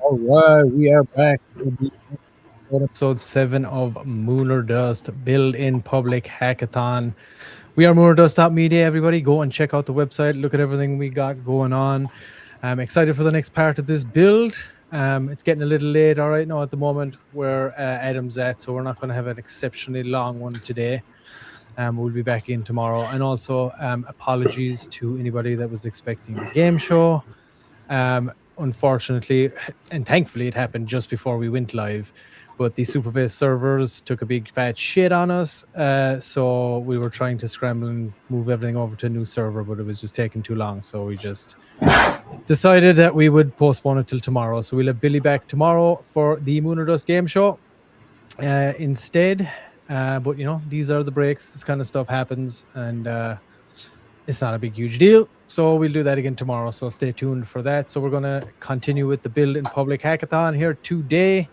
All right, we are back with the episode 7 of Mooner Dust Build in Public Hackathon. We are moonerdust.media, everybody. Go and check out the website. Look at everything we got going on. I'm excited for the next part of this build. It's getting a little late, all right, now at the moment where Adam's at, so we're not going to have an exceptionally long one today. We'll be back in tomorrow. And also, apologies to anybody that was expecting the game show. Unfortunately, and thankfully, it happened just before we went live. But the Superbase servers took a big fat shit on us. So we were trying to scramble and move everything over to a new server, but it was just taking too long. So we just decided that we would postpone it till tomorrow. So we'll have Billy back tomorrow for the Moon or Dust game show instead. But you know, these are the breaks. This kind of stuff happens, and it's not a big, huge deal. So we'll do that again tomorrow. So stay tuned for that. So we're going to continue with the Build in Public Hackathon here today.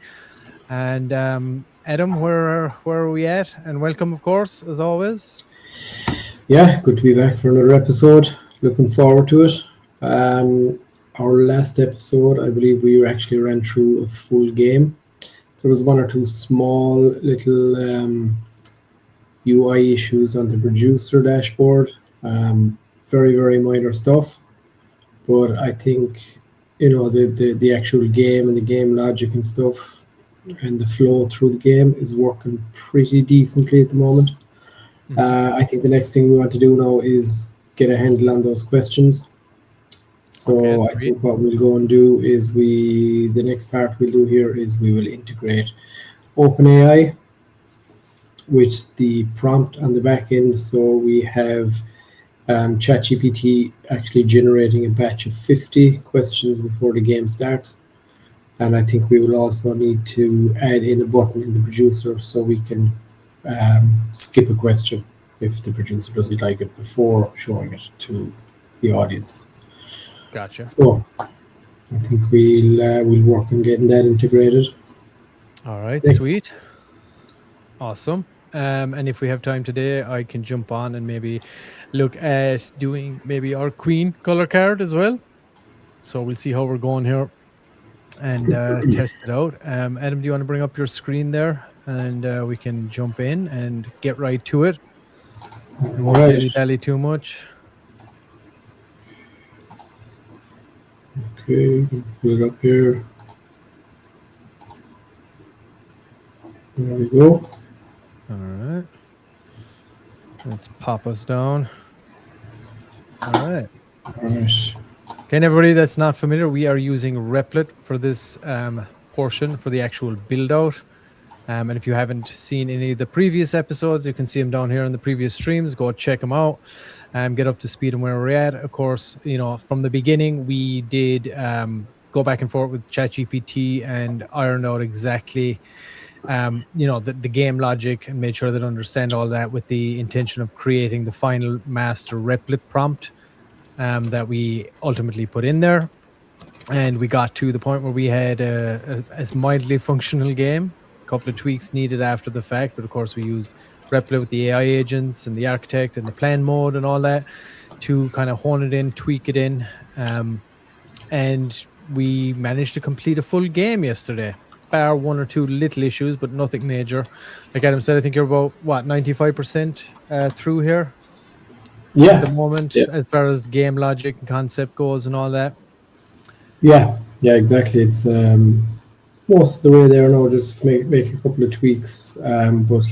And Adam, where are we at? And welcome, of course, as always. Yeah, good to be back for another episode. Looking forward to it. Our last episode, I believe we actually ran through a full game. There was one or two small little UI issues on the producer dashboard. Very, very minor stuff. But I think, the actual game and the game logic and stuff and the flow through the game is working pretty decently at the moment. I think the next thing we want to do now is get a handle on those questions. So Okay, I think what we'll go and do is the next part we'll do here is we will integrate OpenAI with the prompt on the back end. So we have ChatGPT actually generating a batch of 50 questions before the game starts. And I think we will also need to add in a button in the producer so we can skip a question if the producer doesn't like it before showing it to the audience. Gotcha. So I think we'll work on getting that integrated. All right, Thanks. sweet. Awesome. And if we have time today, I can jump on and maybe look at doing maybe our queen color card as well. So we'll see how we're going here and test it out. Adam, do you want to bring up your screen there? And we can jump in and get right to it. We won't Right. dilly-dally too much. Okay, put it up here. There we go. All right. Let's pop us down. All right. All right. Okay, and everybody that's not familiar, we are using Replit for this portion for the actual build out. And if you haven't seen any of the previous episodes, you can see them down here in the previous streams. Go check them out and get up to speed on where we're at. Of course, you know, from the beginning, we did go back and forth with ChatGPT and ironed out exactly, the game logic and made sure that understand all that with the intention of creating the final master Replit prompt that we ultimately put in there. And we got to the point where we had a mildly functional game. A couple of tweaks needed after the fact, but of course we used Replit with the AI agents and the architect and the plan mode and all that to kind of hone it in, tweak it in. And we managed to complete a full game yesterday, bar one or two little issues, but nothing major. Like Adam said, I think you're about, 95% through here at the moment, as far as game logic and concept goes and all that. Yeah, exactly. It's most of the way there now, just make a couple of tweaks. But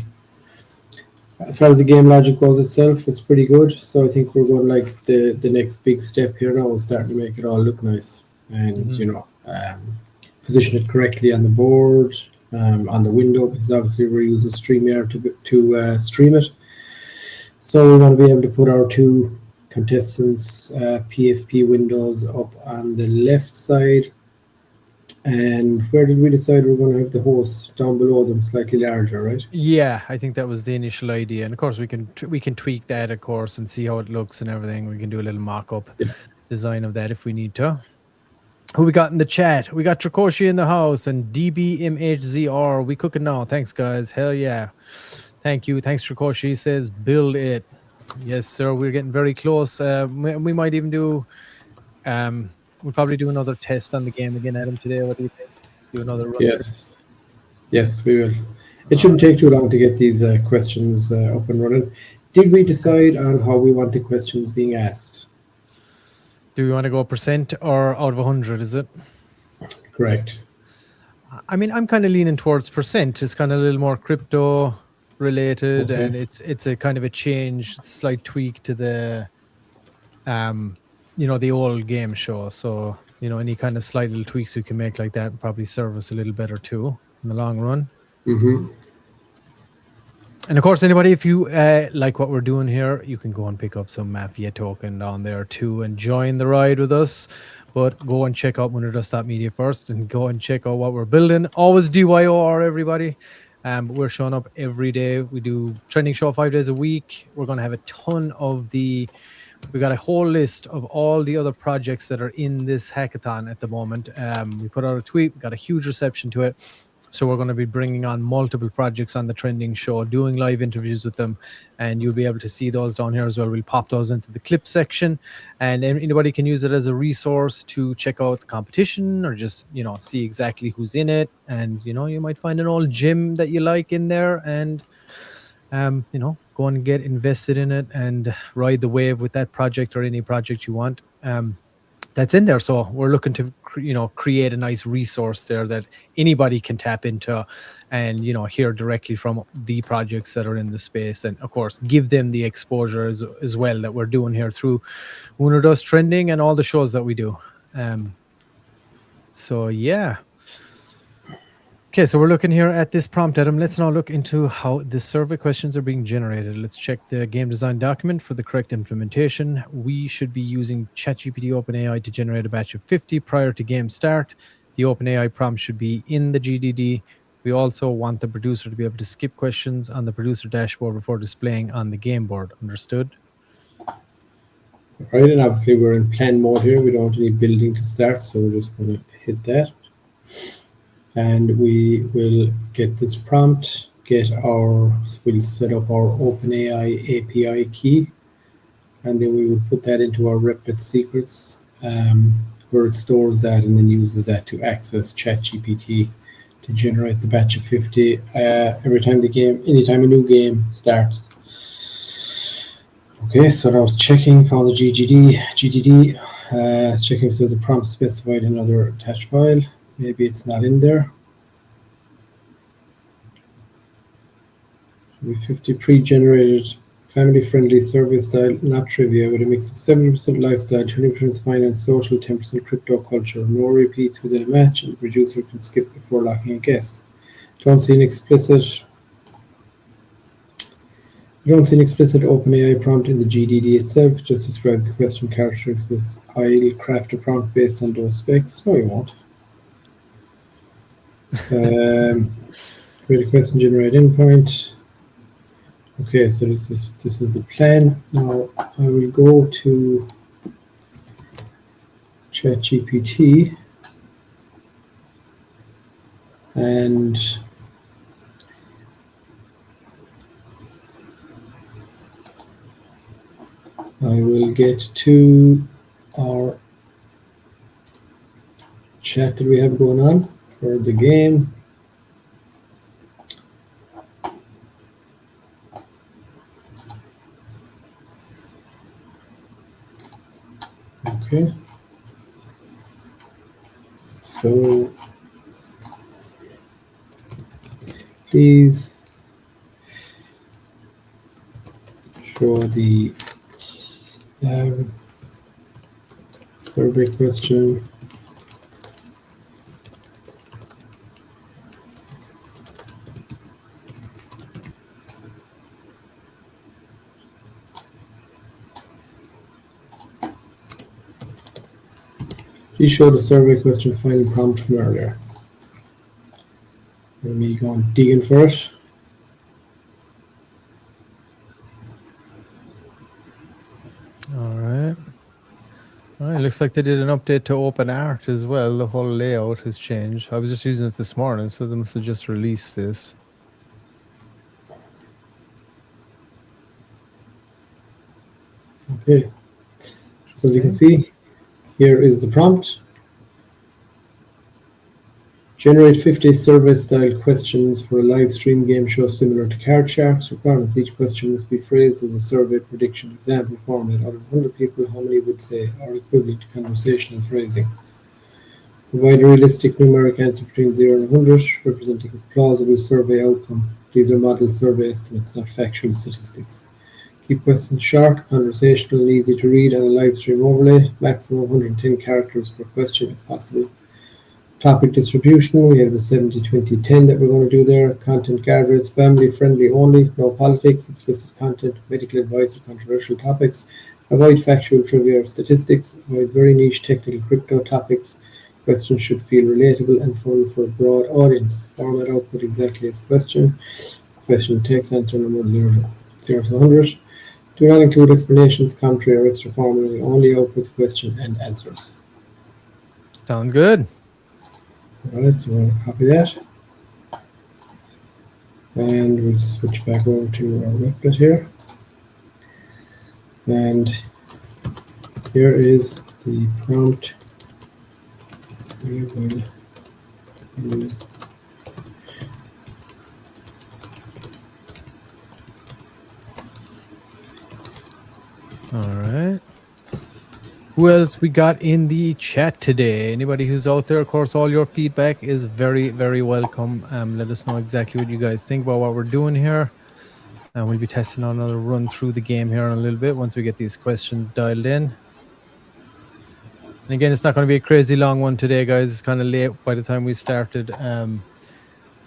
as far as the game logic goes itself, it's pretty good. So I think we're going like the next big step here now is starting to make it all look nice and position it correctly on the board, on the window, because obviously we're using StreamYard to stream it. So we want to be able to put our two contestants' PFP windows up on the left side. And where did we decide we're going to have the host down below them, slightly larger, right? Yeah, I think that was the initial idea, and of course we can tweak that, of course, and see how it looks and everything. We can do a little mock-up design of that if we need to. Who we got in the chat? We got Trakoshi in the house and DBMHZR. We cooking now. Thanks, guys. Hell yeah. Thank you. Thanks, Trakoshi. He says, build it. Yes, sir. We're getting very close. We might even do We'll probably do another test on the game again, Adam, today. What do you think? Do another run through. Yes. Yes, we will. It shouldn't take too long to get these questions up and running. Did we decide on how we want the questions being asked? Do we want to go percent or out of 100? Is it? Correct. I mean, I'm kind of leaning towards percent. It's kind of a little more crypto related, Okay. and it's a kind of a change, slight tweak to the the old game show. So any kind of slight little tweaks we can make like that would probably serve us a little better too in the long run. Mm-hmm. And of course, anybody, if you like what we're doing here, you can go and pick up some Mafia token down there too and join the ride with us. But go and check out Wonderdust.media first and go and check out what we're building. Always DYOR, everybody. We're showing up every day. We do trending show 5 days a week. We're going to have a ton of we got a whole list of all the other projects that are in this hackathon at the moment. We put out a tweet, we got a huge reception to it. So we're going to be bringing on multiple projects on the trending show, doing live interviews with them, and you'll be able to see those down here as well. We'll pop those into the clip section, and anybody can use it as a resource to check out the competition or just see exactly who's in it. And you might find an old gem that you like in there, and go and get invested in it and ride the wave with that project or any project you want. That's in there. So we're looking to create a nice resource there that anybody can tap into and hear directly from the projects that are in the space, and of course give them the exposure as well that we're doing here through Wonderdust Trending and all the shows that we do. So yeah. Okay, so we're looking here at this prompt, Adam. Let's now look into how the survey questions are being generated. Let's check the game design document for the correct implementation. We should be using ChatGPT OpenAI to generate a batch of 50 prior to game start. The OpenAI prompt should be in the GDD. We also want the producer to be able to skip questions on the producer dashboard before displaying on the game board. Understood? Right, and obviously we're in plan mode here. We don't want any building to start, so we're just going to hit that. And we will get this prompt, we'll set up our OpenAI API key, and then we will put that into our Replit secrets, where it stores that and then uses that to access ChatGPT to generate the batch of 50 anytime a new game starts. Okay, so I was checking for the GDD, checking if there's a prompt specified in another attached file. Maybe it's not in there. 50 pre-generated, family-friendly survey style, not trivia, with a mix of 70% lifestyle, 20% finance, social, 10% crypto culture. No repeats within a match, and the producer can skip before locking a guess. Don't see an explicit OpenAI prompt in the GDD itself. Just describes the question characteristics. I'll craft a prompt based on those specs. No, you won't. Create a question, generate endpoint. Okay, so this is the plan. Now I will go to ChatGPT and I will get to our chat that we have going on for the game. Okay, so please show the survey question. Please show the survey question final prompt from earlier. Let me go and dig in for it. All right, looks like they did an update to OpenArt as well. The whole layout has changed. I was just using it this morning, so they must have just released this. Okay, so as you can see, Here is the prompt. Generate 50 survey-style questions for a live stream game show similar to Card Sharks. Requirements: each question must be phrased as a survey prediction example format. Out of 100 people, how many would say are equivalent to conversational phrasing? Provide a realistic numeric answer between 0 and 100, representing a plausible survey outcome. These are model survey estimates, not factual statistics. Keep questions short, conversational, and easy to read on a live stream overlay. Maximum 110 characters per question if possible. Topic distribution, we have the 70-20-10 that we're going to do there. Content guardrails, family friendly only, no politics, explicit content, medical advice or controversial topics. Avoid factual trivia or statistics. Avoid very niche technical crypto topics. Questions should feel relatable and fun for a broad audience. Format output exactly as question. Question text answer number 0 to 100. Do not include explanations, commentary, or extra formula. Only output question and answers. Sound good. All right, so we'll copy that. And we'll switch back over to our Replit here. And here is the prompt we will use. All right. Who else we got in the chat today? Anybody who's out there, of course, all your feedback is very, very welcome. Let us know exactly what you guys think about what we're doing here. And we'll be testing on another run through the game here in a little bit once we get these questions dialed in. And again, it's not going to be a crazy long one today, guys. It's kind of late by the time we started.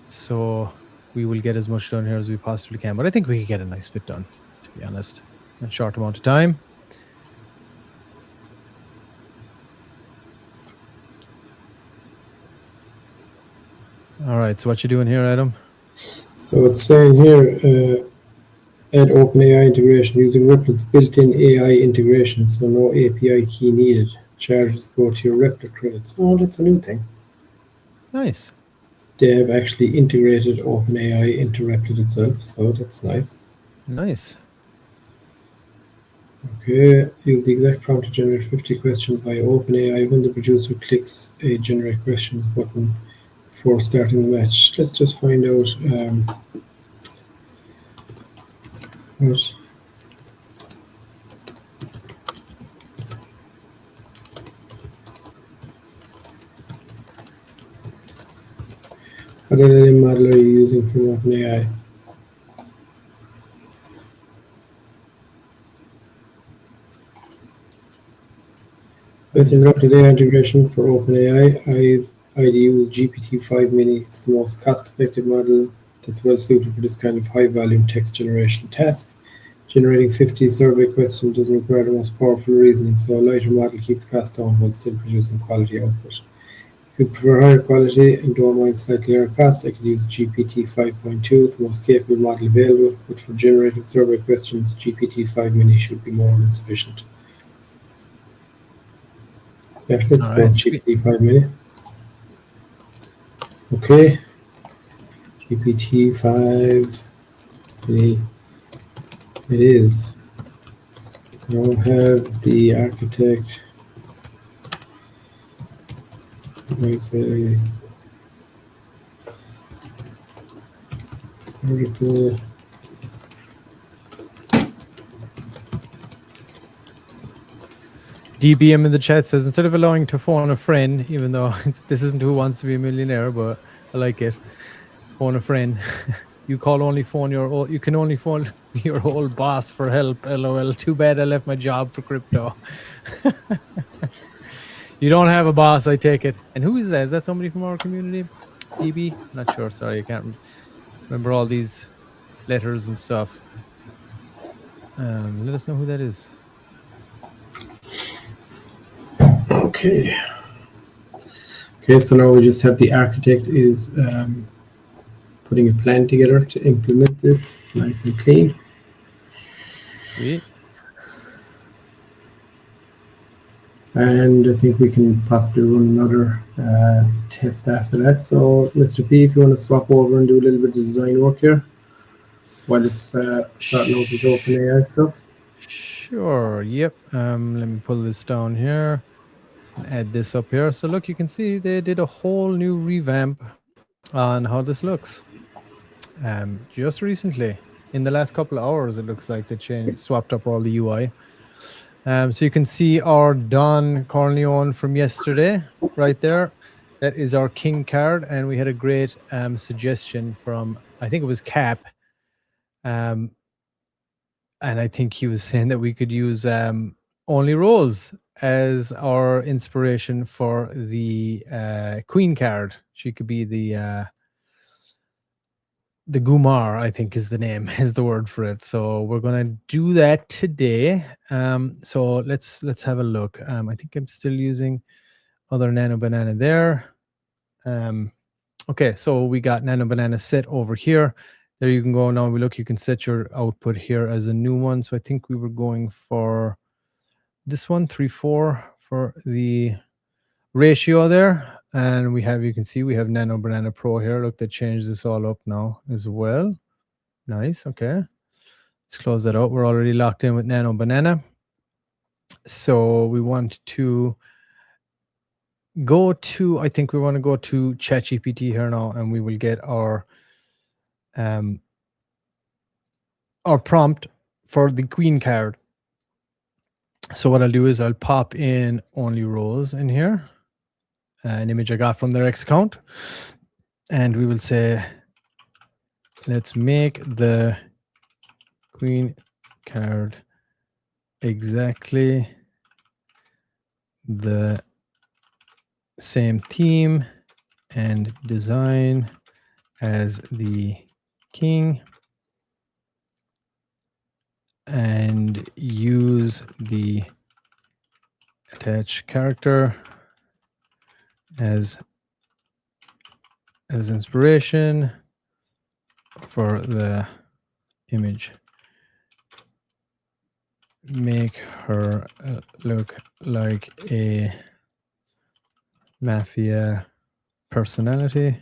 So we will get as much done here as we possibly can. But I think we can get a nice bit done, to be honest, in a short amount of time. All right, so what you doing here, Adam? So it's saying here, add OpenAI integration using Replit's built-in AI integration, so no API key needed. Charges go to your Replit credits. Oh, that's a new thing. Nice. They have actually integrated OpenAI into Replit itself, so that's nice. Nice. Okay, use the exact prompt to generate 50 questions via OpenAI when the producer clicks a generate questions button before starting the match. Let's just find out what LLM model are you using from OpenAI? With Rapid AI integration for OpenAI, I'd use GPT-5-mini. It's the most cost-effective model that's well suited for this kind of high-volume text generation task. Generating 50 survey questions doesn't require the most powerful reasoning, so a lighter model keeps costs down while still producing quality output. If you prefer higher quality and don't mind slightly higher cost, I could use GPT 5.2, the most capable model available, but for generating survey questions, GPT-5-mini should be more than sufficient. Yeah, let's go GPT-5-mini. Okay, GPT-5-mini it is. Now have the architect. Let's say article. DBM in the chat says, instead of allowing to phone a friend, even though this isn't Who Wants to Be a Millionaire, but I like it. Phone a friend. You can only phone your old boss for help. LOL. Too bad I left my job for crypto. You don't have a boss, I take it. And who is that? Is that somebody from our community? DB? Not sure. Sorry, I can't remember all these letters and stuff. Let us know who that is. Okay. Okay, so now we just have the architect is putting a plan together to implement this nice and clean. Sweet. And I think we can possibly run another test after that. So, Mr. P, if you want to swap over and do a little bit of design work here while it's starting out this OpenAI stuff. Sure. Yep. Let me pull this down here. Add this up here. So look, you can see they did a whole new revamp on how this looks. Just recently, in the last couple of hours, it looks like they swapped up all the UI. So you can see our Don Corleone from yesterday right there. That is our king card, and we had a great suggestion from, I think it was Cap, and I think he was saying that we could use Only Rose as our inspiration for the queen card. She could be the Gumar, I think is the name, is the word for it. So we're gonna do that today. So let's have a look. I think I'm still using other Nano Banana there. Okay, so we got Nano Banana set over here. There you can go now. We look, you can set your output here as a new one. So I think we were going for this one, 3:4 for the ratio there. And we have, you can see we have Nano Banana Pro here. Look, they changed this all up now as well. Nice, okay. Let's close that out. We're already locked in with Nano Banana. So we want to go to, I think we want to go to ChatGPT here now, and we will get our prompt for the queen card. So what I'll do is I'll pop in Only Rose in here, an image I got from their X account, and we will say, let's make the queen card exactly the same theme and design as the king, and use the attached character as inspiration for the image. Make her look like a mafia personality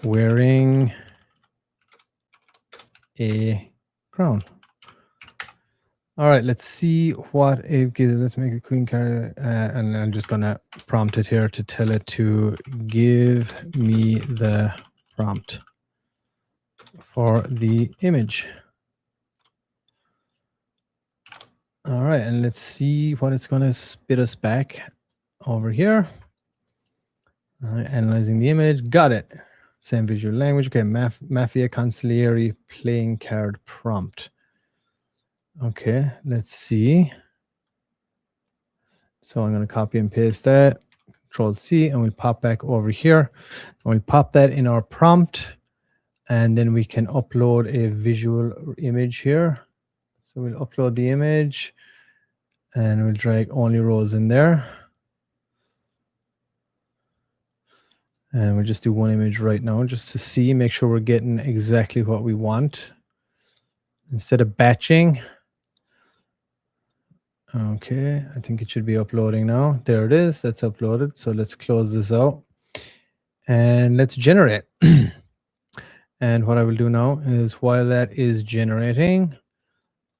wearing a crown. All right, let's see what it gives. Let's make a queen card, and I'm just gonna prompt it here to tell it to give me the prompt for the image. All right, and let's see what it's gonna spit us back over here. All right, analyzing the image, got it. Same visual language. Okay, Mafia Consigliere playing card prompt. Okay, let's see. So I'm going to copy and paste that. Control C, and we'll pop back over here. And we'll pop that in our prompt, and then we can upload a visual image here. So we'll upload the image, and we'll drag Only Rose in there. And we'll just do one image right now just to see, make sure we're getting exactly what we want instead of batching. Okay, I think it should be uploading now. There it is. That's uploaded. So let's close this out and let's generate. And what I will do now is while that is generating,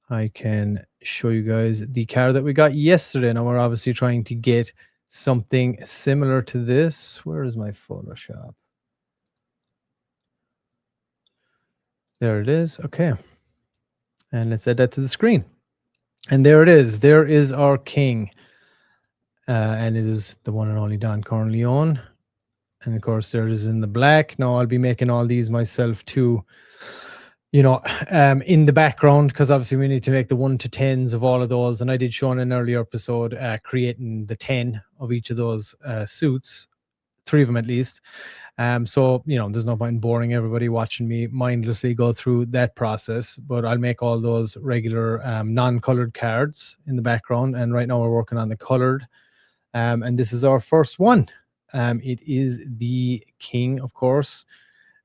I can show you guys the card that we got yesterday. Now we're obviously trying to get something similar to this. Where is my Photoshop? There it is. Okay. And let's add that to the screen. And there it is. There is our king. And it is the one and only Don Corleone. And of course, there it is in the black. Now I'll be making all these myself too, you know, in the background, because obviously we need to make the 1 to 10s of all of those. And I did show in an earlier episode creating the 10 of each of those suits, 3 of them at least. So, you know, there's no point in boring everybody watching me mindlessly go through that process, but I'll make all those regular non-colored cards in the background. And right now we're working on the colored. And this is our first one. It is the king, of course.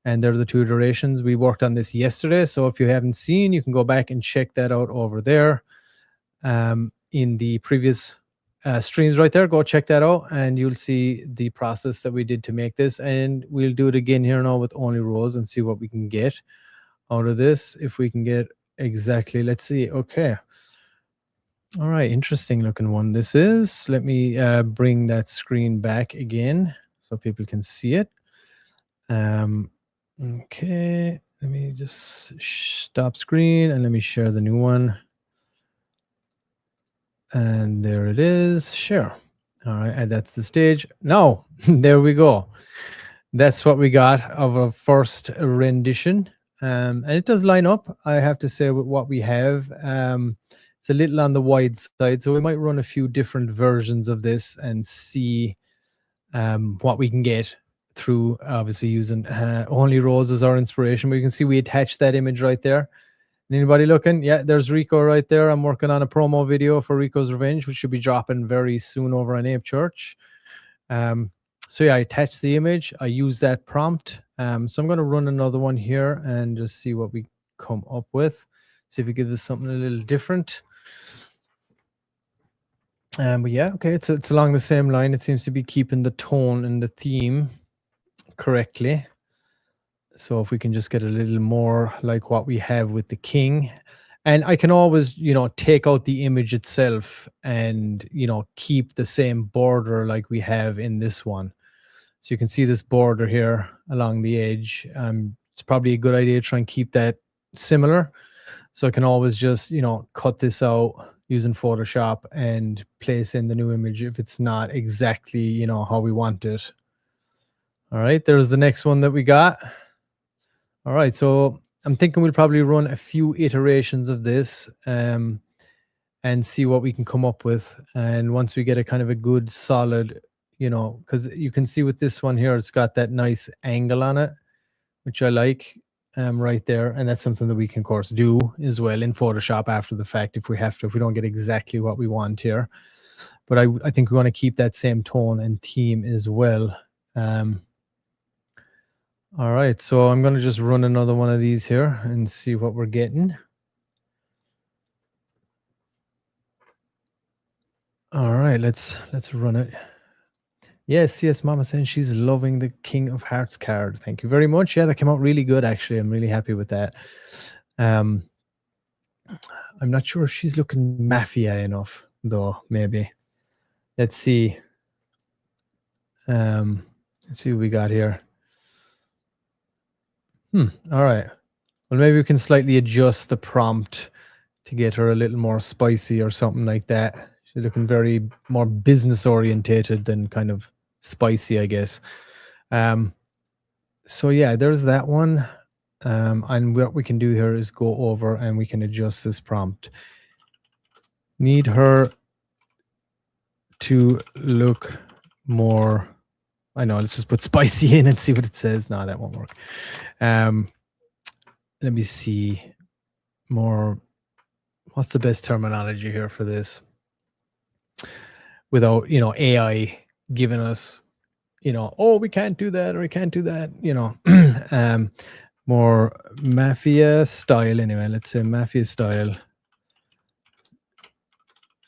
And they're the 2 iterations. We worked on this yesterday. So if you haven't seen, you can go back and check that out over there in the previous streams right there. Go check that out and you'll see the process that we did to make this. And we'll do it again here now with Only Rose and see what we can get out of this. If we can get exactly, let's see. Okay. All right, interesting looking one this is. Let me bring that screen back again so people can see it. Okay, let me just stop screen and let me share the new one. And there it is, share. All right, and that's the stage. No, there we go. That's what we got of a first rendition. And it does line up, I have to say, with what we have. It's a little on the wide side, so we might run a few different versions of this and see what we can get through obviously using Only Rose as our inspiration. But you can see we attached that image right there. Anybody looking? Yeah, there's Rico right there. I'm working on a promo video for Rico's Revenge, which should be dropping very soon over on Ape Church. So yeah, I attached the image. I use that prompt. So I'm going to run another one here and just see what we come up with. See if it gives us something a little different. But yeah, okay, it's along the same line. It seems to be keeping the tone and the theme correctly. So if we can just get a little more like what we have with the king. And I can always, take out the image itself and, keep the same border like we have in this one. So you can see this border here along the edge. It's probably a good idea to try and keep that similar. So I can always just, cut this out using Photoshop and place in the new image if it's not exactly, how we want it. All right, there's the next one that we got. All right, so I'm thinking we'll probably run a few iterations of this and see what we can come up with. And once we get a kind of a good solid, because you can see with this one here, it's got that nice angle on it, which I like right there. And that's something that we can, of course, do as well in Photoshop after the fact if we have to, if we don't get exactly what we want here. But I think we want to keep that same tone and theme as well. All right, so I'm going to just run another one of these here and see what we're getting. All right, let's run it. Yes, Mama saying she's loving the King of Hearts card. Thank you very much. Yeah, that came out really good, actually. I'm really happy with that. I'm not sure if she's looking mafia enough, though, maybe. Let's see. Let's see what we got here. All right. Well, maybe we can slightly adjust the prompt to get her a little more spicy or something like that. She's looking very more business orientated than kind of spicy, I guess. So yeah, there's that one. And what we can do here is go over and we can adjust this prompt. Need her to look more, I know, let's just put spicy in and see what it says. No, that won't work. Let me see more. What's the best terminology here for this? Without, AI giving us, oh, we can't do that or we can't do that, more mafia style anyway. Let's say mafia style.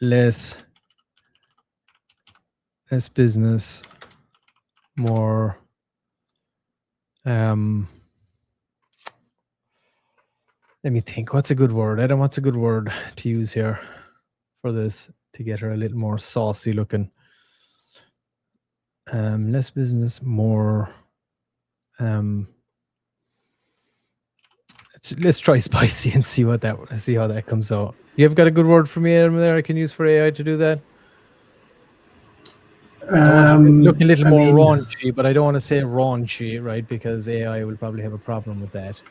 Less business, more let me think. What's a good word? Adam, what's a good word to use here for this to get her a little more saucy looking? Less business, more. Let's try spicy and see how that comes out. You have got a good word for me, Adam, there I can use for AI to do that? Look a little more raunchy, but I don't want to say raunchy, right? Because AI will probably have a problem with that.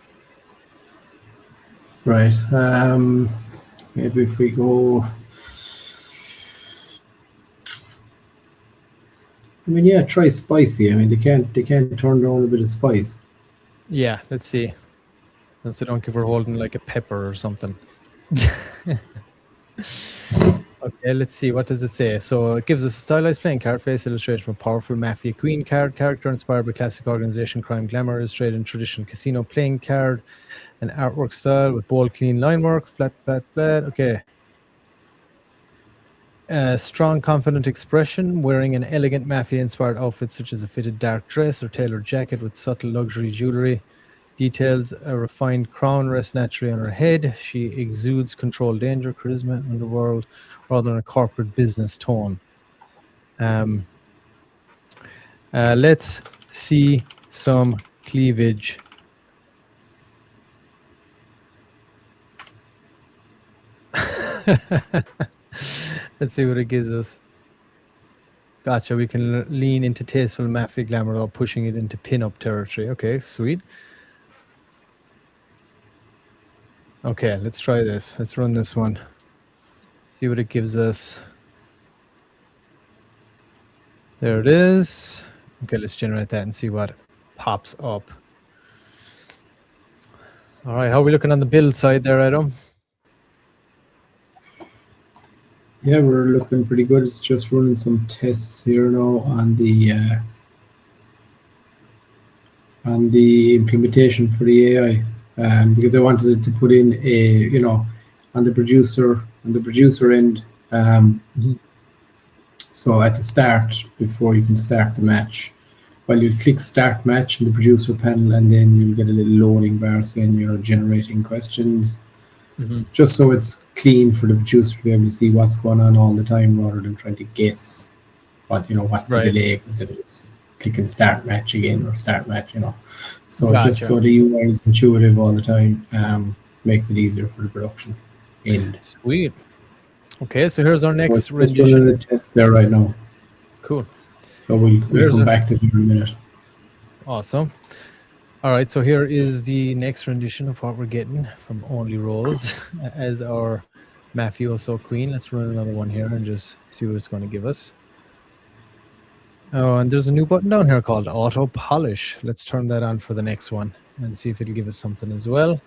Right. Maybe if we go. Yeah, try spicy. They can't turn down a bit of spice. Yeah, let's see. So don't give her holding like a pepper or something. Okay, let's see. What does it say? So it gives us a stylized playing card face illustration from a powerful Mafia Queen card, character inspired by classic organization crime glamour, illustrated in traditional casino playing card, an artwork style with bold, clean line work, flat. Okay. Strong, confident expression, wearing an elegant Mafia-inspired outfit such as a fitted dark dress or tailored jacket with subtle luxury jewelry. Details a refined crown rests naturally on her head. She exudes control, danger, charisma in the world, rather than a corporate business tone. Let's see some cleavage. Let's see what it gives us. Gotcha. We can lean into tasteful mafia glamour without pushing it into pin-up territory. Okay, sweet. Okay, let's try this. Let's run this one. See what it gives us. There it is. Okay, let's generate that and see what pops up. All right, how are we looking on the build side there, Adam? Yeah, we're looking pretty good. It's just running some tests here now on the implementation for the AI, because I wanted it to put in on the producer end. So at the start, before you can start the match, well, you'll click Start Match in the producer panel, and then you'll get a little loading bar saying generating questions. Just so it's clean for the producer to be able to see what's going on all the time, rather than trying to guess what's the delay, because then it's clicking Start Match again or Start Match. So Gotcha. just so the UI is intuitive all the time, makes it easier for the production end. Sweet. Okay, so here's our next We're just running a test there right now. Cool. So we'll come back to it in a minute. Awesome. All right, so here is the next rendition of what we're getting from Only Rolls as our mafioso queen. Let's run another one here and just see what it's going to give us. Oh, and there's a new button down here called Auto Polish. Let's turn that on for the next one and see if it'll give us something as well.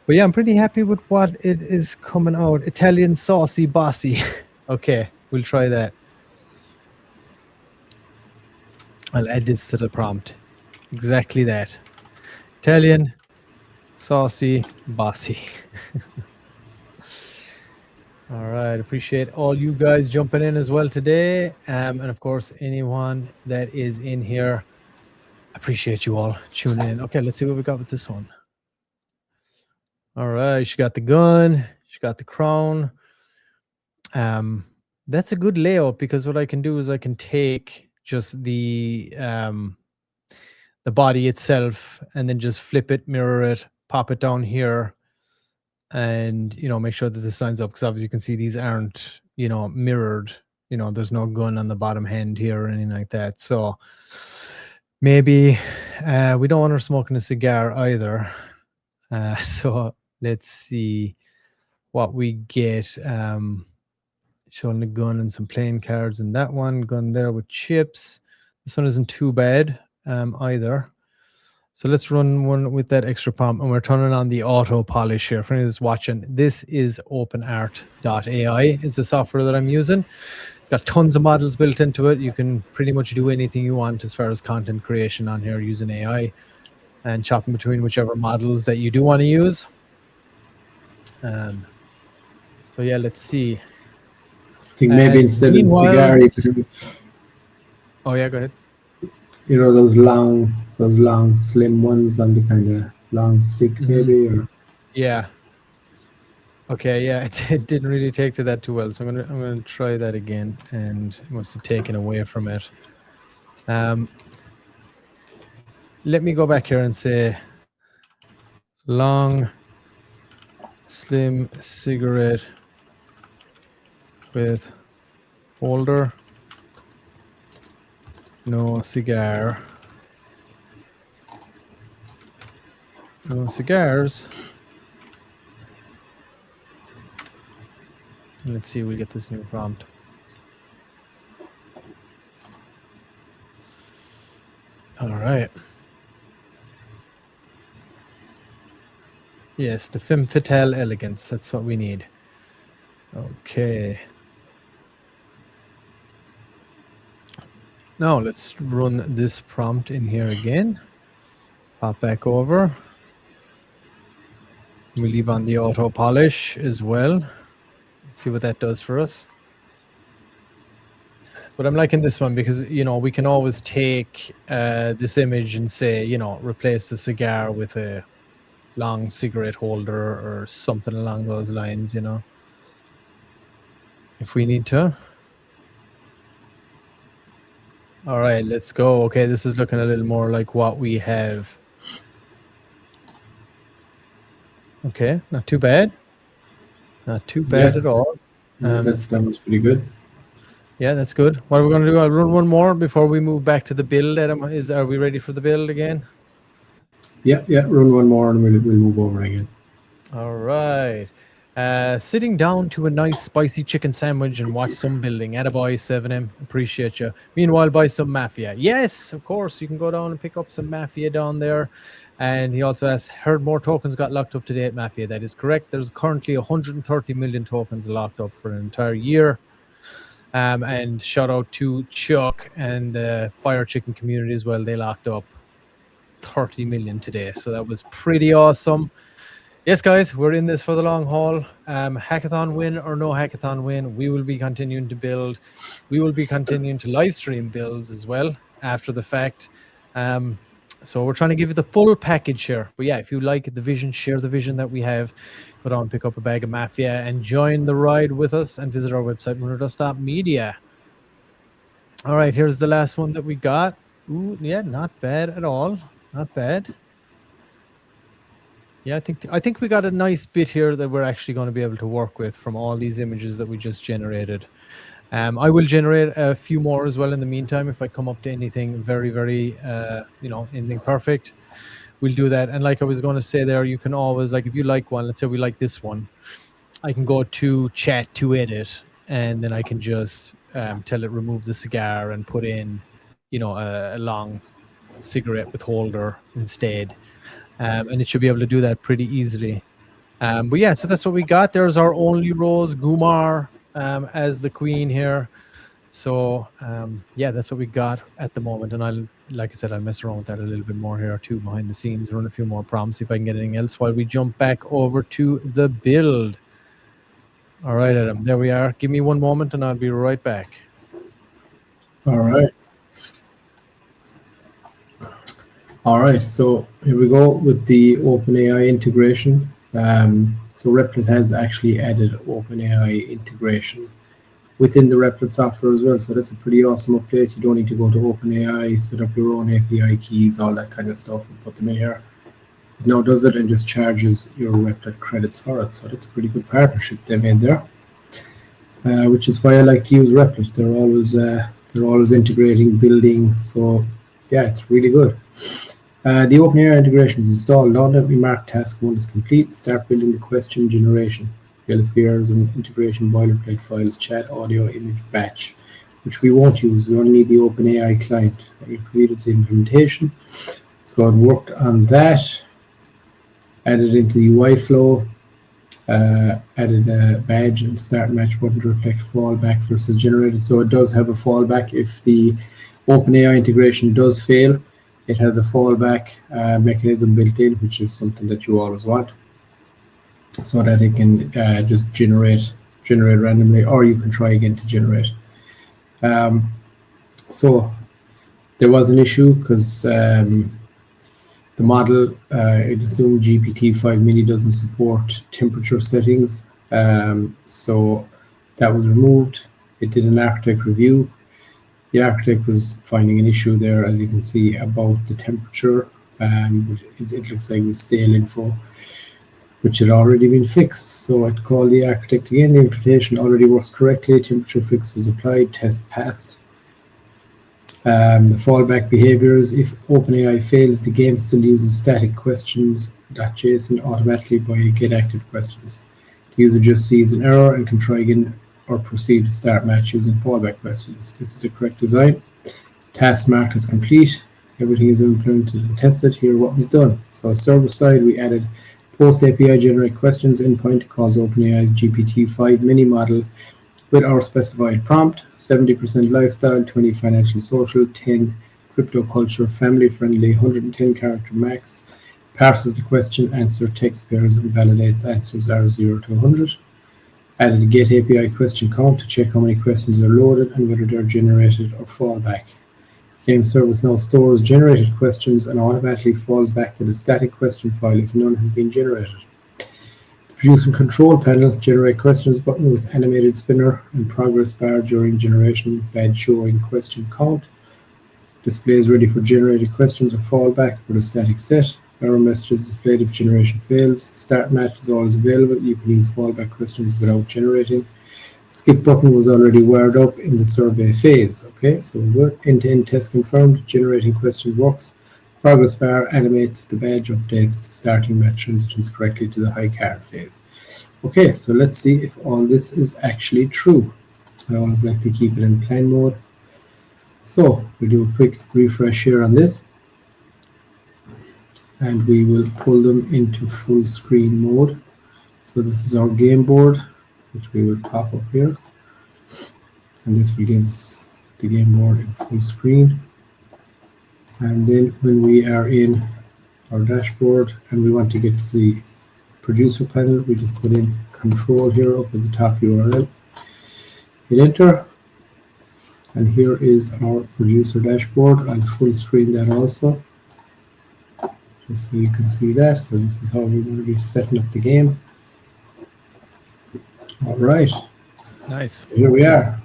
But yeah, I'm pretty happy with what it is coming out. Italian saucy bossy. Okay, we'll try that. I'll add this to the prompt. Exactly that. Italian, saucy, bossy. All right. Appreciate all you guys jumping in as well today. And of course, anyone that is in here, appreciate you all tuning in. Okay, let's see what we got with this one. All right. She got the gun. She got the crown. That's a good layout, because what I can do is I can take just the body itself and then just flip it, mirror it, pop it down here, and make sure that this lines up, because obviously you can see these aren't mirrored. There's no gun on the bottom hand here or anything like that. So maybe we don't want her smoking a cigar either. So let's see what we get. Showing the gun and some playing cards, and that one gun there with chips. This one isn't too bad either. So let's run one with that extra prompt, and we're turning on the auto polish here. For anyone who's watching, this is OpenArt.ai is the software that I'm using. It's got tons of models built into it. You can pretty much do anything you want as far as content creation on here using AI, and chopping between whichever models that you do want to use. So yeah, let's see. I think maybe instead of the cigar, you could have, oh yeah, go ahead. Those long, slim ones on the kind of long stick, maybe, or yeah. Okay, yeah, it didn't really take to that too well, so I'm gonna try that again, and it must have taken away from it. Let me go back here and say long, slim cigarette with holder, no cigar, no cigars. Let's see if we get this new prompt. All right. Yes, the femme fatale elegance. That's what we need. Okay. Now let's run this prompt in here again. Pop back over. We leave on the auto polish as well. See what that does for us. But I'm liking this one because, we can always take this image and say, replace the cigar with a long cigarette holder or something along those lines, if we need to. All right, let's go. Okay, this is looking a little more like what we have. Okay, not too bad. Not too bad at all. That was pretty good. Yeah, that's good. What are we going to do? I'll run one more before we move back to the build, Adam. Are we ready for the build again? Yeah, run one more and we'll move over again. All right. Sitting down to a nice spicy chicken sandwich and watch some building. Attaboy, 7M. Appreciate you. Meanwhile, buy some Mafia. Yes, of course. You can go down and pick up some Mafia down there. And he also asked, heard more tokens got locked up today at Mafia. That is correct. There's currently 130 million tokens locked up for an entire year. And shout out to Chuck and the Fire Chicken community as well. They locked up 30 million today. So that was pretty awesome. Yes, guys, we're in this for the long haul. Hackathon win or no hackathon win, we will be continuing to build. We will be continuing to live stream builds as well after the fact. So we're trying to give you the full package here. But yeah, if you like the vision, share the vision that we have. Go down, pick up a bag of Mafia and join the ride with us and visit our website, Moonerdust.media. All right, here's the last one that we got. Ooh, yeah, not bad at all. Not bad. Yeah, I think we got a nice bit here that we're actually going to be able to work with from all these images that we just generated. I will generate a few more as well in the meantime if I come up to anything very, very, anything perfect. We'll do that. And like I was going to say there, you can always, like if you like one, let's say we like this one, I can go to chat to edit and then I can just tell it remove the cigar and put in, a long cigarette with holder instead. And it should be able to do that pretty easily. But yeah, so that's what we got. There's our only Rose Gumar as the queen here. So yeah, that's what we got at the moment. And like I said, I'll mess around with that a little bit more here too behind the scenes, run a few more prompts, see if I can get anything else while we jump back over to the build. All right, Adam, there we are. Give me one moment and I'll be right back. All right, so here we go with the OpenAI integration. So Replit has actually added OpenAI integration within the Replit software as well. So that's a pretty awesome update. You don't need to go to OpenAI, set up your own API keys, all that kind of stuff, and put them in here. It now does it and just charges your Replit credits for it. So that's a pretty good partnership they made there, which is why I like to use Replit. They're always integrating, building. So yeah, it's really good. The OpenAI integration is installed. Now that we mark task 1 is complete, start building the question generation. LSPRs and integration boilerplate files, chat, audio, image, batch, which we won't use. We only need the OpenAI client. We completed the implementation. So I worked on that, added into the UI flow, added a badge and start match button to reflect fallback versus generated. So it does have a fallback if the OpenAI integration does fail. It has a fallback mechanism built in, which is something that you always want, so that it can just generate randomly, or you can try again to generate. So there was an issue because the model, it assumed GPT-5-mini doesn't support temperature settings. So that was removed. It did an architect review. The architect was finding an issue there, as you can see, about the temperature. It looks like it was stale info, which had already been fixed. So I'd call the architect again. The implementation already works correctly. Temperature fix was applied. Test passed. The fallback behaviors: if OpenAI fails, the game still uses static questions.json automatically by getActiveQuestions. The user just sees an error and can try again or proceed to start match using fallback questions. This is the correct design. Task marked as complete. Everything is implemented and tested. Here what was done. So server side, we added post API generate questions endpoint calls OpenAI's GPT-5-mini model with our specified prompt: 70% lifestyle, 20 financial social, 10 crypto culture, family friendly, 110 character max. Parses the question, answer text pairs, and validates answers are 0 to 100. Added a get API question count to check how many questions are loaded and whether they're generated or fallback. Game service now stores generated questions and automatically falls back to the static question file if none have been generated. The producer control panel generate questions button with animated spinner and progress bar during generation, badge showing question count. Displays ready for generated questions or fallback for the static set. Error message is displayed if generation fails. Start match is always available. You can use fallback questions without generating. Skip button was already wired up in the survey phase. Okay, so we're end-to-end test confirmed. Generating question works. Progress bar animates the badge updates the starting match transitions correctly to the high card phase. Okay, so let's see if all this is actually true. I always like to keep it in plain mode. So we'll do a quick refresh here on this. And we will pull them into full screen mode. So this is our game board, which we will pop up here. And this will give us the game board in full screen. And then when we are in our dashboard and we want to get to the producer panel, we just put in control here up at the top URL. Hit enter. And here is our producer dashboard. I'll full screen that also, just so you can see that. So this is how we're going to be setting up the game. All right. Nice. So here we are.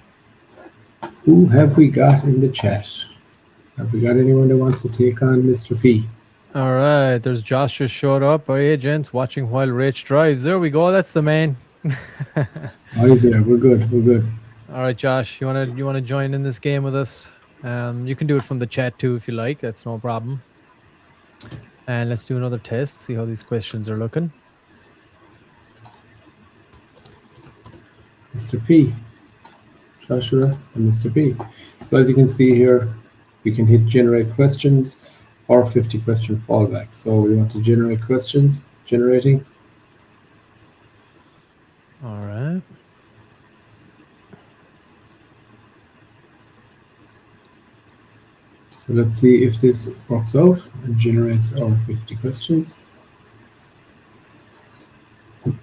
Who have we got in the chat? Have we got anyone that wants to take on Mr. P? All right, there's Josh just showed up. Oh, yeah, gents, watching while Rach drives. There we go. That's the main. Oh, he's there. We're good. We're good. All right, Josh, you wanna join in this game with us? You can do it from the chat too if you like. That's no problem. And let's do another test. See how these questions are looking. Mr. P, Joshua, and Mr. P. So as you can see here, we can hit generate questions or 50 question fallback. So we want to generate questions, generating. All right. So let's see if this works out and generates our 50 questions. Let's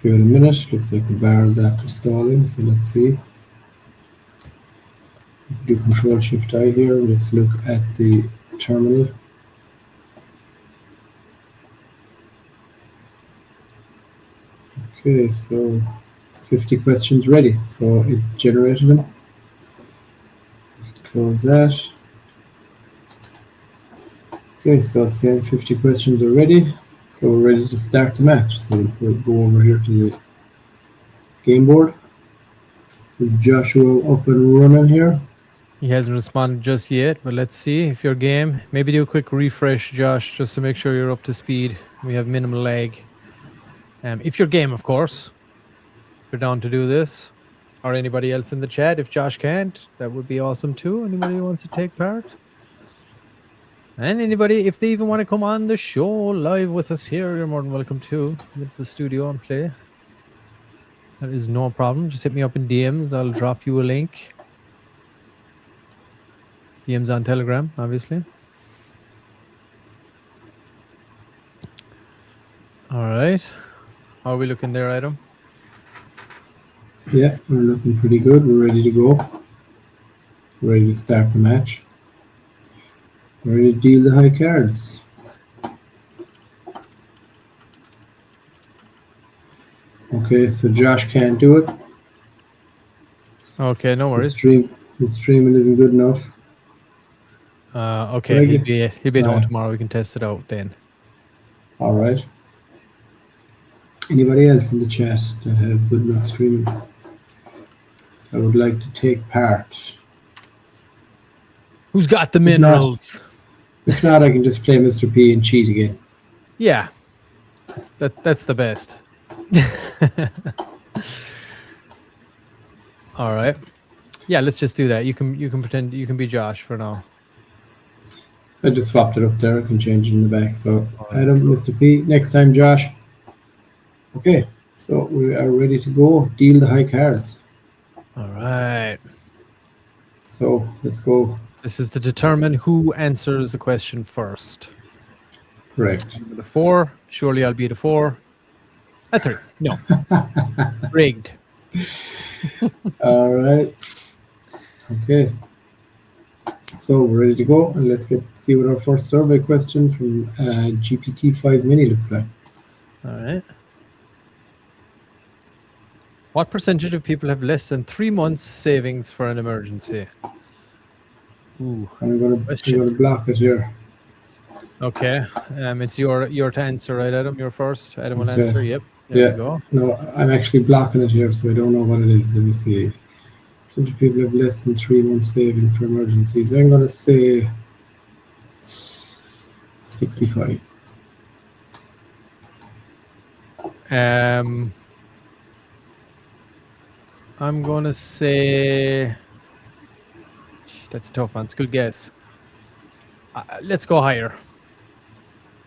give it a minute. Looks like the bar is after stalling, so let's see. Do Control-Shift-I here and just look at the terminal. Okay, so 50 questions ready. So it generated them. Close that. Okay, so it's saying 50 questions are ready. So we're ready to start the match. So we'll go over here to the game board. Is Joshua up and running here? He hasn't responded just yet, but let's see if you're game. Maybe do a quick refresh, Josh, just to make sure you're up to speed. We have minimal lag. If you're game, of course. If you're down to do this, or anybody else in the chat, if Josh can't, that would be awesome too. Anybody who wants to take part? And anybody, if they even want to come on the show live with us here, you're more than welcome to with the studio and play. That is no problem. Just hit me up in DMs. I'll drop you a link. DMs on Telegram, obviously. All right. How are we looking there, Adam? Yeah, we're looking pretty good. We're ready to go. We're ready to start the match. We're ready to deal the high cards. Okay, so Josh can't do it. Okay, no worries. His streaming isn't good enough. Okay, he'll be at home tomorrow. We can test it out then. All right. Anybody else in the chat that has good enough streaming that would like to take part? Who's got the minerals? If not, I can just play Mr. P and cheat again. Yeah, that's the best. All right. Yeah, let's just do that. You can pretend you can be Josh for now. I just swapped it up there. I can change it in the back. So Adam, Mr. P. Next time, Josh. Okay, so we are ready to go. Deal the high cards. All right. So let's go. This is to determine who answers the question first. Correct. And with a 4, surely I'll beat a 4. A 3. No. Rigged. All right. Okay. So we're ready to go, and let's see what our first survey question from GPT-5-mini looks like. All right. What percentage of people have less than 3 months savings for an emergency? Ooh, I'm gonna block it here. okay. It's your to answer, right, Adam? You're first. Adam will Okay. answer. Yep. There we go. No, I'm actually blocking it here, so I don't know what it is. Let me see. 20 people have less than 3 months saving for emergencies. I'm gonna say 65. I'm gonna say that's a tough one. It's a good guess. Let's go higher.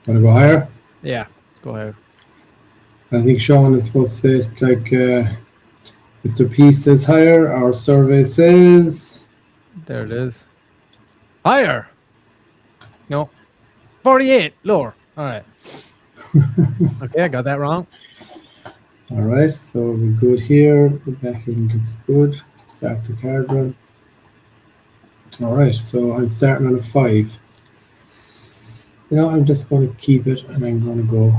Wanna go higher? Yeah, let's go higher. I think Sean is supposed to say it like Mr. P says higher. Our survey says There it is. Higher. No. 48. Lower. All right. Okay, I got that wrong. all right. So we're good here. The back end looks good. Start the card run. All right. So I'm starting on a 5. You know, I'm just going to keep it, and I'm going to go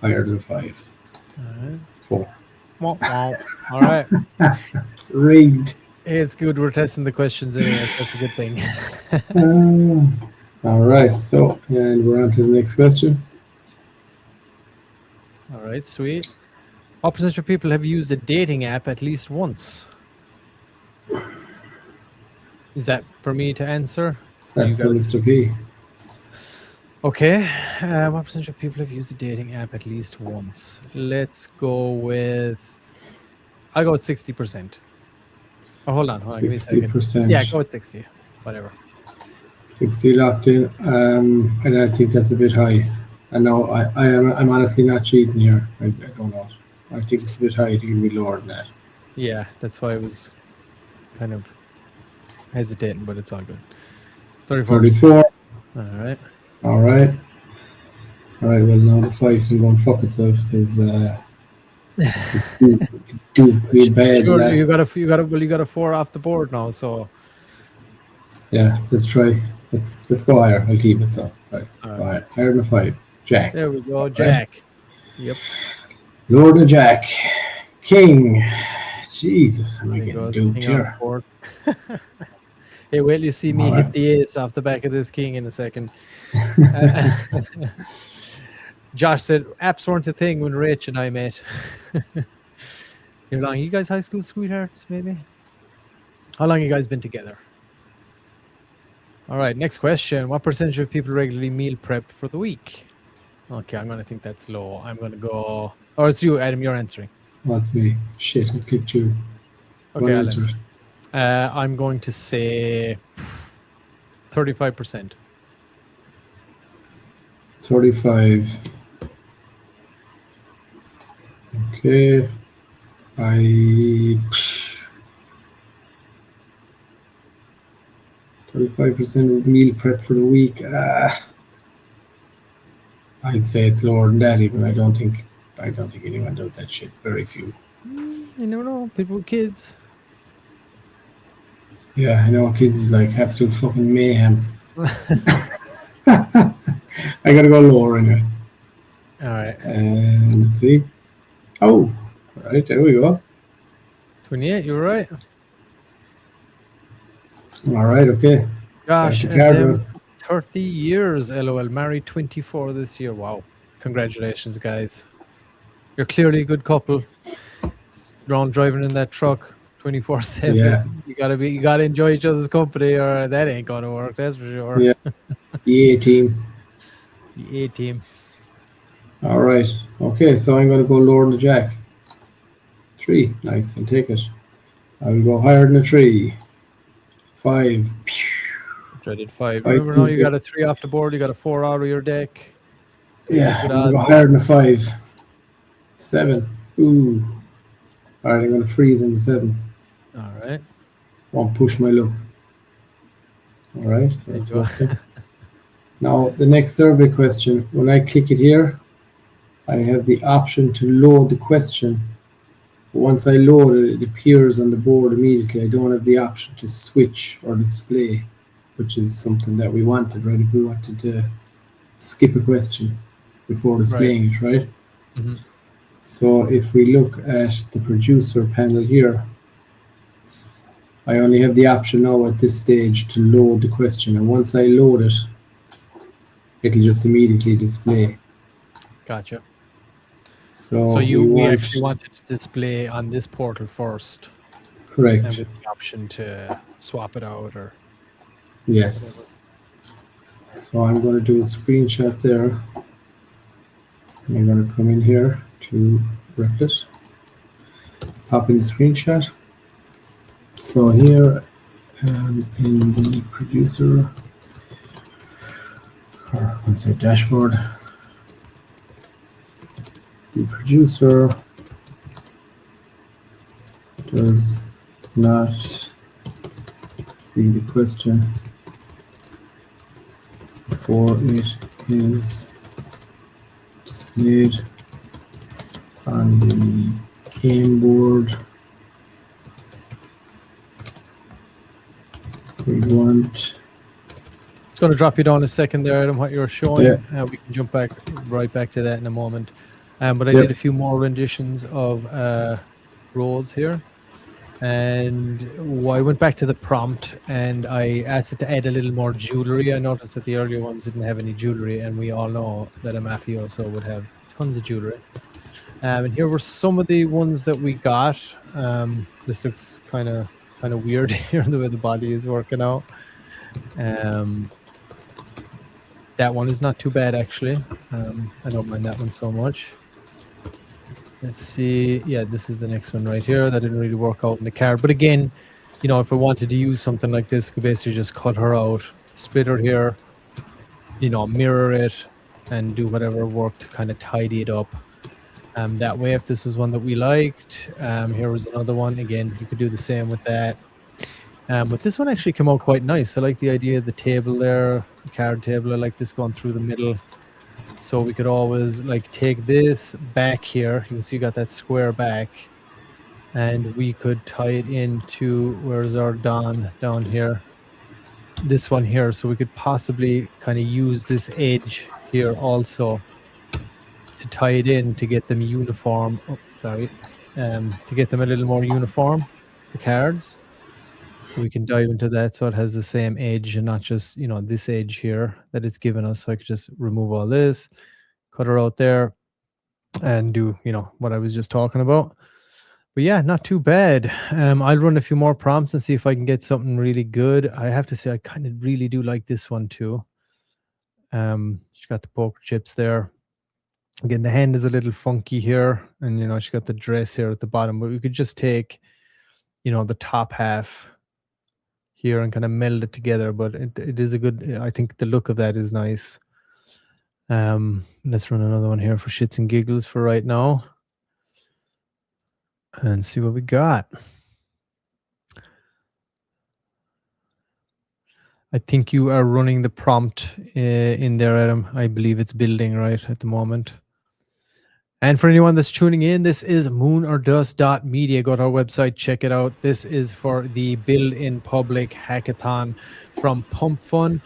higher than 5. All right. 4. Wow. All right. Rigged. It's good we're testing the questions anyway, so that's a good thing. All right. So, and we're on to the next question. All right, sweet. What percentage of people have used a dating app at least once? Is that for me to answer? That's for Mr. P. Okay. What percentage of people have used a dating app at least once? Let's go with... I'll go with 60%. Oh, hold on. Give me a second. 60%. Yeah, go with 60. Whatever. 60 locked in. And I think that's a bit high. I know I'm honestly not cheating here. I don't know. I think it's a bit high. I think it'll be lower than that. Yeah, that's why I was kind of hesitating, but it's all good. 34. All right. All right. All right. Well, now the 5 can go and fuck itself because do pretty bad. Sure, you got a 4 off the board now, so yeah. Let's try. Let's go higher. I'll keep it so. Right. All All right. Higher than a 5. Jack. there we go, Jack. Right. Yep. Lord of Jack. King. Jesus, am I getting duped here? Hey, wait till you see me All hit right. the ace off the back of this king in a second. Josh said apps weren't a thing when Rach and I met. You're long. You guys high school sweethearts, maybe? How long you guys been together? All right, next question. What percentage of people regularly meal prep for the week? Okay, I'm going to think that's low. I'm going to go... Or it's you, Adam, you're answering. That's me. Shit, I clicked you. Okay, I'll answer. I'm going to say 35%. 35. Okay. 35% of meal prep for the week. I'd say it's lower than that even. I don't think anyone does that shit. Very few. You never know. People with kids. Yeah, I know kids is like absolute fucking mayhem. I gotta go lower in it. All right. And let's see. Oh, all right, there we go. 28, you were right. All right, okay. Gosh, Start the card run. 30 years, LOL. Married 24 this year. Wow. Congratulations, guys. You're clearly a good couple. Ron driving in that truck 24/7. Yeah. You gotta enjoy each other's company, or that ain't gonna work, that's for sure. Yeah. The A team. The A team. All right. Okay, so I'm going to go lower than the jack. 3. Nice. I'll take it. I will go higher than a 3. 5. Dreaded 5. 5. Remember now, you got a 3 off the board. You got a 4 out of your deck. Yeah, I'm going to go higher than a 5. 7. Ooh. All right, I'm going to freeze on the 7. All right. Won't push my luck. All right. So that's okay. Now, the next survey question, when I click it here, I have the option to load the question. Once I load it, it appears on the board immediately. I don't have the option to switch or display, which is something that we wanted, right? If we wanted to skip a question before Right. displaying it, right? Hmm. So if we look at the producer panel here, I only have the option now at this stage to load the question. And once I load it, it'll just immediately display. Gotcha. So So we we want, actually wanted to display on this portal first, and correct, with the option to swap it out or whatever. yes. So I'm going to do a screenshot there. And I'm going to come in here to Replit, pop in the screenshot. So here in the producer, or let's say dashboard, the producer does not see the question before it is displayed on the game board. We want, It's going to drop you down a second there, Adam, what you're showing. yeah, We can jump right back to that in a moment. But I yep, did a few more renditions of roles here. And I went back to the prompt and I asked it to add a little more jewelry. I noticed that the earlier ones didn't have any jewelry, and we all know that a mafioso would have tons of jewelry. And here were some of the ones that we got. This looks kind of weird here, the way the body is working out. That one is not too bad, actually. I don't mind that one so much. Let's see. Yeah, this is the next one right here. That didn't really work out in the card. But again, you know, if I wanted to use something like this, I could basically just cut her out, split her here, you know, mirror it, and do whatever work to kind of tidy it up. That way, if this was one that we liked, here was another one. Again, you could do the same with that. But this one actually came out quite nice. I like the idea of the table there, the card table. I like this going through the middle. So we could always like take this back here. You can see you got that square back. And we could tie it into, where's our down here? This one here. So we could possibly kind of use this edge here also to tie it in to get them uniform. Oh, sorry. To get them a little more uniform, the cards. So we can dive into that so it has the same edge and not just, you know, this edge here that it's given us. So I could just remove all this, cut her out there, and do, you know, what I was just talking about. But yeah, not too bad. I'll run a few more prompts and see if I can get something really good. I have to say, I kind of really do like this one too. She's got the poker chips there. Again, the hand is a little funky here, and you know, she's got the dress here at the bottom, but we could just take, you know, the top half here and kind of meld it together. But it is a good, I think the look of that is nice. Let's run another one here for shits and giggles for right now and see what we got. I think you are running the prompt in there, Adam. I believe it's building right at the moment. And for anyone that's tuning in, this is moonordust.media. Go to our website, check it out. This is for the Build in Public Hackathon from Pump Fun.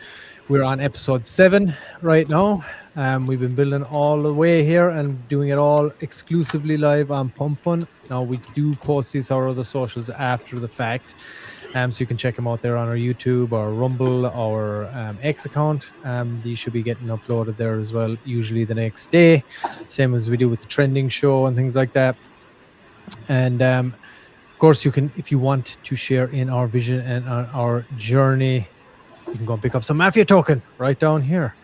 We're on episode 7 right now. We've been building all the way here and doing it all exclusively live on Pump Fun. Now, we do post these on our other socials after the fact. So you can check them out there on our YouTube or Rumble or X account. These should be getting uploaded there as well, usually the next day, same as we do with the trending show and things like that. And of course, you can, if you want to share in our vision and our journey, you can go and pick up some Mafia token right down here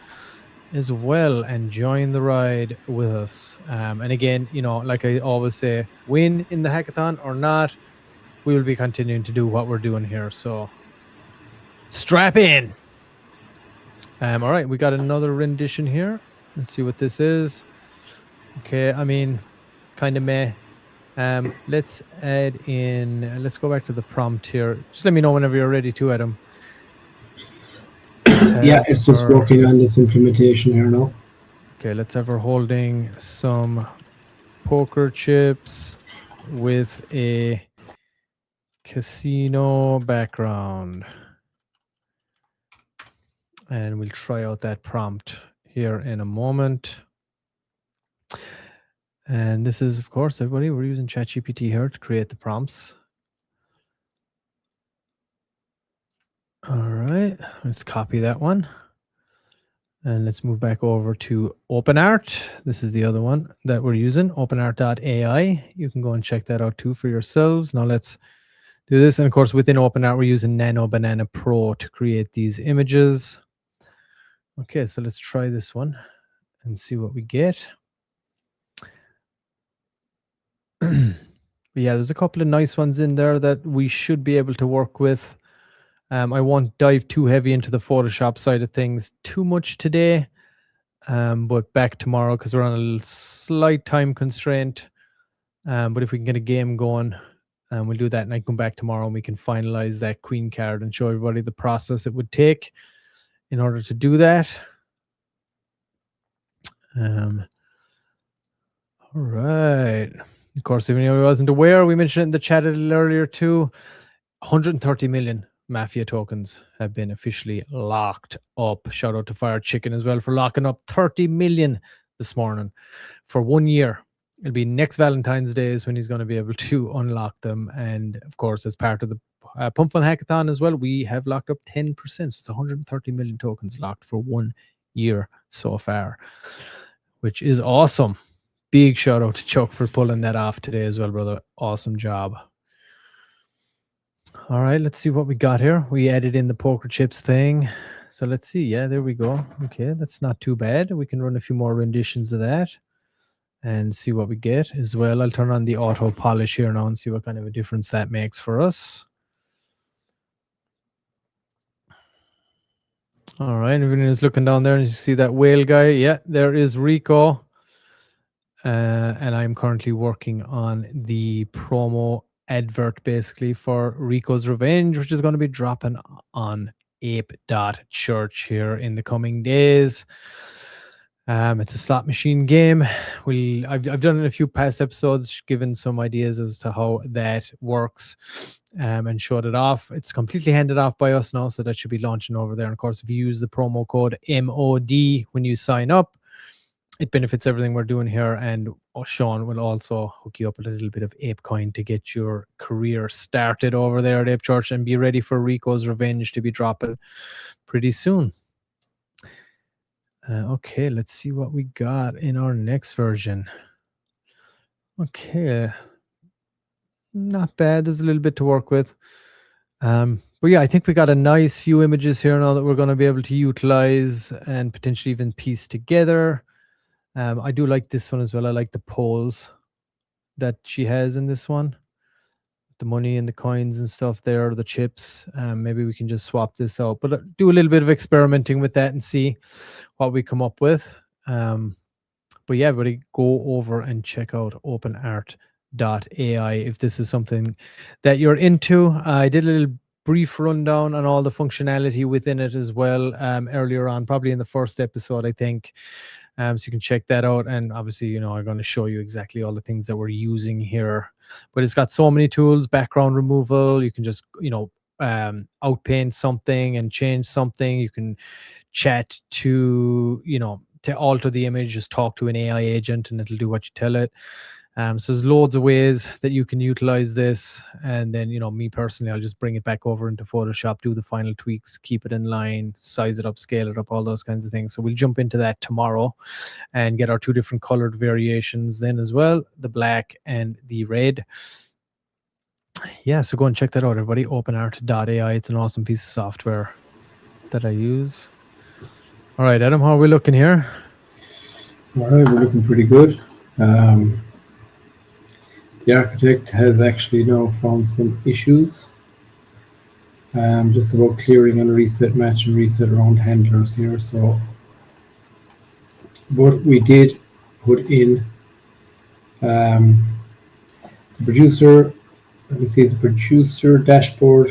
as well and join the ride with us. And again, you know, like I always say, win in the hackathon or not, we will be continuing to do what we're doing here. So strap in. All right, we got another rendition here. Let's see what this is. Okay, I mean, kind of meh. Let's add in, let's go back to the prompt here. Just let me know whenever you're ready to, Adam. Yeah, have it's just her. working on this implementation here now. Okay, let's have her holding some poker chips with a casino background. And we'll try out that prompt here in a moment. And this is, of course, everybody, we're using ChatGPT here to create the prompts. All right, let's copy that one. And let's move back over to OpenArt. This is the other one that we're using, openart.ai. You can go and check that out too for yourselves. Now let's do this. And of course, within OpenArt, we're using Nano Banana Pro to create these images. Okay, so let's try this one and see what we get. Yeah, there's a couple of nice ones in there that we should be able to work with. I won't dive too heavy into the Photoshop side of things too much today, but back tomorrow because we're on a slight time constraint. But if we can get a game going, we'll do that, and I can come back tomorrow and we can finalize that queen card and show everybody the process it would take in order to do that. All right. Of course, if anyone wasn't aware, we mentioned it in the chat a little earlier too. 130 million Mafia tokens have been officially locked up. Shout out to Fire Chicken as well for locking up 30 million this morning for 1 year. It'll be next Valentine's Day is when he's going to be able to unlock them. And of course, as part of the Pump Fun Hackathon as well, we have locked up 10%. So it's 130 million tokens locked for 1 year so far, which is awesome. Big shout out to Chuck for pulling that off today as well, brother. Awesome job. All right, let's see what we got here. We added in the poker chips thing. So let's see. Yeah, there we go. Okay, that's not too bad. We can run a few more renditions of that and see what we get as well. I'll turn on the auto polish here now and see what kind of a difference that makes for us. All right, everyone is looking down there and you see that whale guy. Yeah, there is Rico. And I'm currently working on the promo advert basically for Rico's Revenge, which is going to be dropping on ape.church here in the coming days. It's a slot machine game. I've done in a few past episodes, given some ideas as to how that works, and showed it off. It's completely handed off by us now, so that should be launching over there. And of course, if you use the promo code MOD when you sign up, it benefits everything we're doing here, and Sean will also hook you up with a little bit of ApeCoin to get your career started over there at Ape Church and be ready for Rico's Revenge to be dropping pretty soon. Okay, let's see what we got in our next version. Okay, not bad. There's a little bit to work with. But yeah, I think we got a nice few images here now that we're going to be able to utilize and potentially even piece together. I do like this one as well. I like the pose that she has in this one. The money and the coins and stuff there, the chips. Maybe we can just swap this out. But do a little bit of experimenting with that and see what we come up with. But yeah, everybody go over and check out openart.ai if this is something that you're into. I did a little brief rundown on all the functionality within it as well earlier on, probably in the first episode, I think. So you can check that out. And obviously, I'm going to show you exactly all the things that we're using here. But it's got so many tools, background removal. You can just, outpaint something and change something. You can chat to, to alter the image, just talk to an AI agent and it'll do what you tell it. So there's loads of ways that you can utilize this. And then, me personally, I'll just bring it back over into Photoshop, do the final tweaks, keep it in line, size it up, scale it up, all those kinds of things. So we'll jump into that tomorrow and get our two different colored variations then as well, the black and the red. Yeah, so go and check that out, everybody. openart.ai. It's an awesome piece of software that I use. All right, Adam, how are we looking here? All right, we're looking pretty good. The architect has actually now found some issues. Just about clearing and reset, match and reset around handlers here. So what we did put in the producer, let me see, the producer dashboard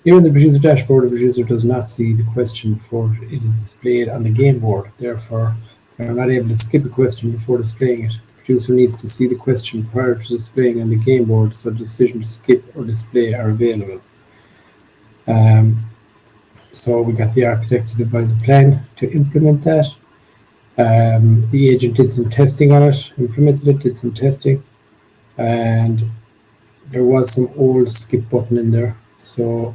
Here in the producer dashboard, the producer does not see the question before it is displayed on the game board. Therefore, they are not able to skip a question before displaying it. The producer needs to see the question prior to displaying on the game board, so the decision to skip or display are available. So we got the architect to devise a plan to implement that. The agent did some testing on it, implemented it, did some testing, and there was some old skip button in there. So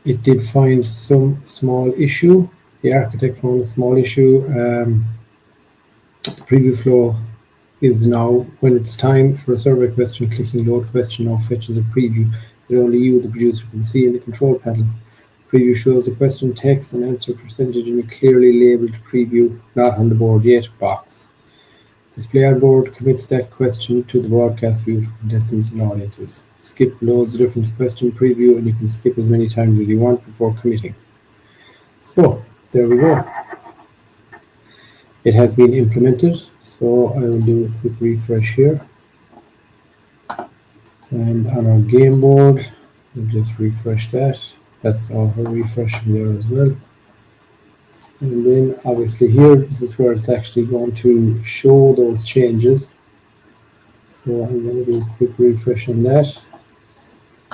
it did find some small issue. The architect found a small issue. The preview flow is now, when it's time for a survey question, clicking load question now fetches a preview that only you, the producer, can see in the control panel. Preview shows the question text and answer percentage in a clearly labeled preview, not on the board yet box. Display on board commits that question to the broadcast view for contestants and audiences. Skip loads a different question preview, and you can skip as many times as you want before committing. So, there we go. It has been implemented, so I will do a quick refresh here. And on our game board, we'll just refresh that. That's all for refreshing there as well. And then obviously here, this is where it's actually going to show those changes. So I'm going to do a quick refresh on that.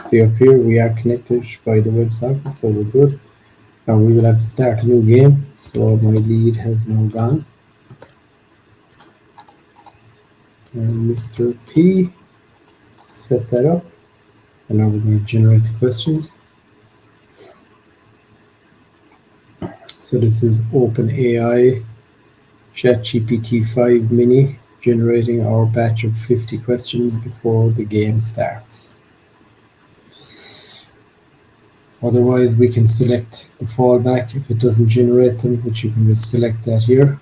See up here, we are connected by the WebSocket, so we're good. Now we will have to start a new game. So my lead has now gone. And Mr. P, set that up. And now we're going to generate the questions. So this is OpenAI GPT-5-mini generating our batch of 50 questions before the game starts. Otherwise, we can select the fallback if it doesn't generate them, which you can just select that here.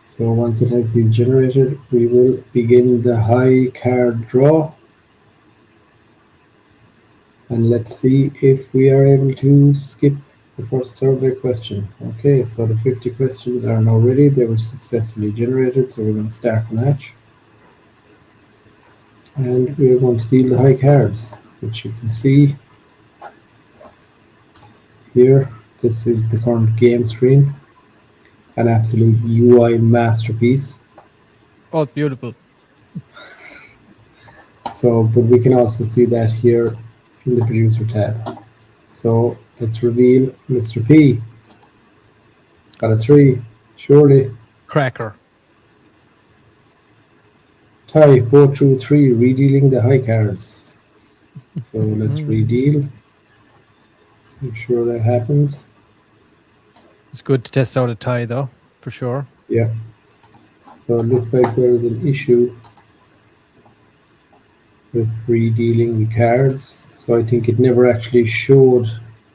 So once it has these generated, we will begin the high card draw. And let's see if we are able to skip the first survey question. Okay, so the 50 questions are now ready. They were successfully generated, so we're going to start the match. And we are going to deal the high cards, which you can see here. This is the current game screen. An absolute UI masterpiece. Oh, beautiful. So, but we can also see that here in the producer tab. So let's reveal Mr. P. Got a 3, surely. Cracker. Tie, both through 3, redealing the high cards. So let's redeal. Let's make sure that happens. It's good to test out a tie, though, for sure. Yeah. So it looks like there is an issue with redealing the cards. So I think it never actually showed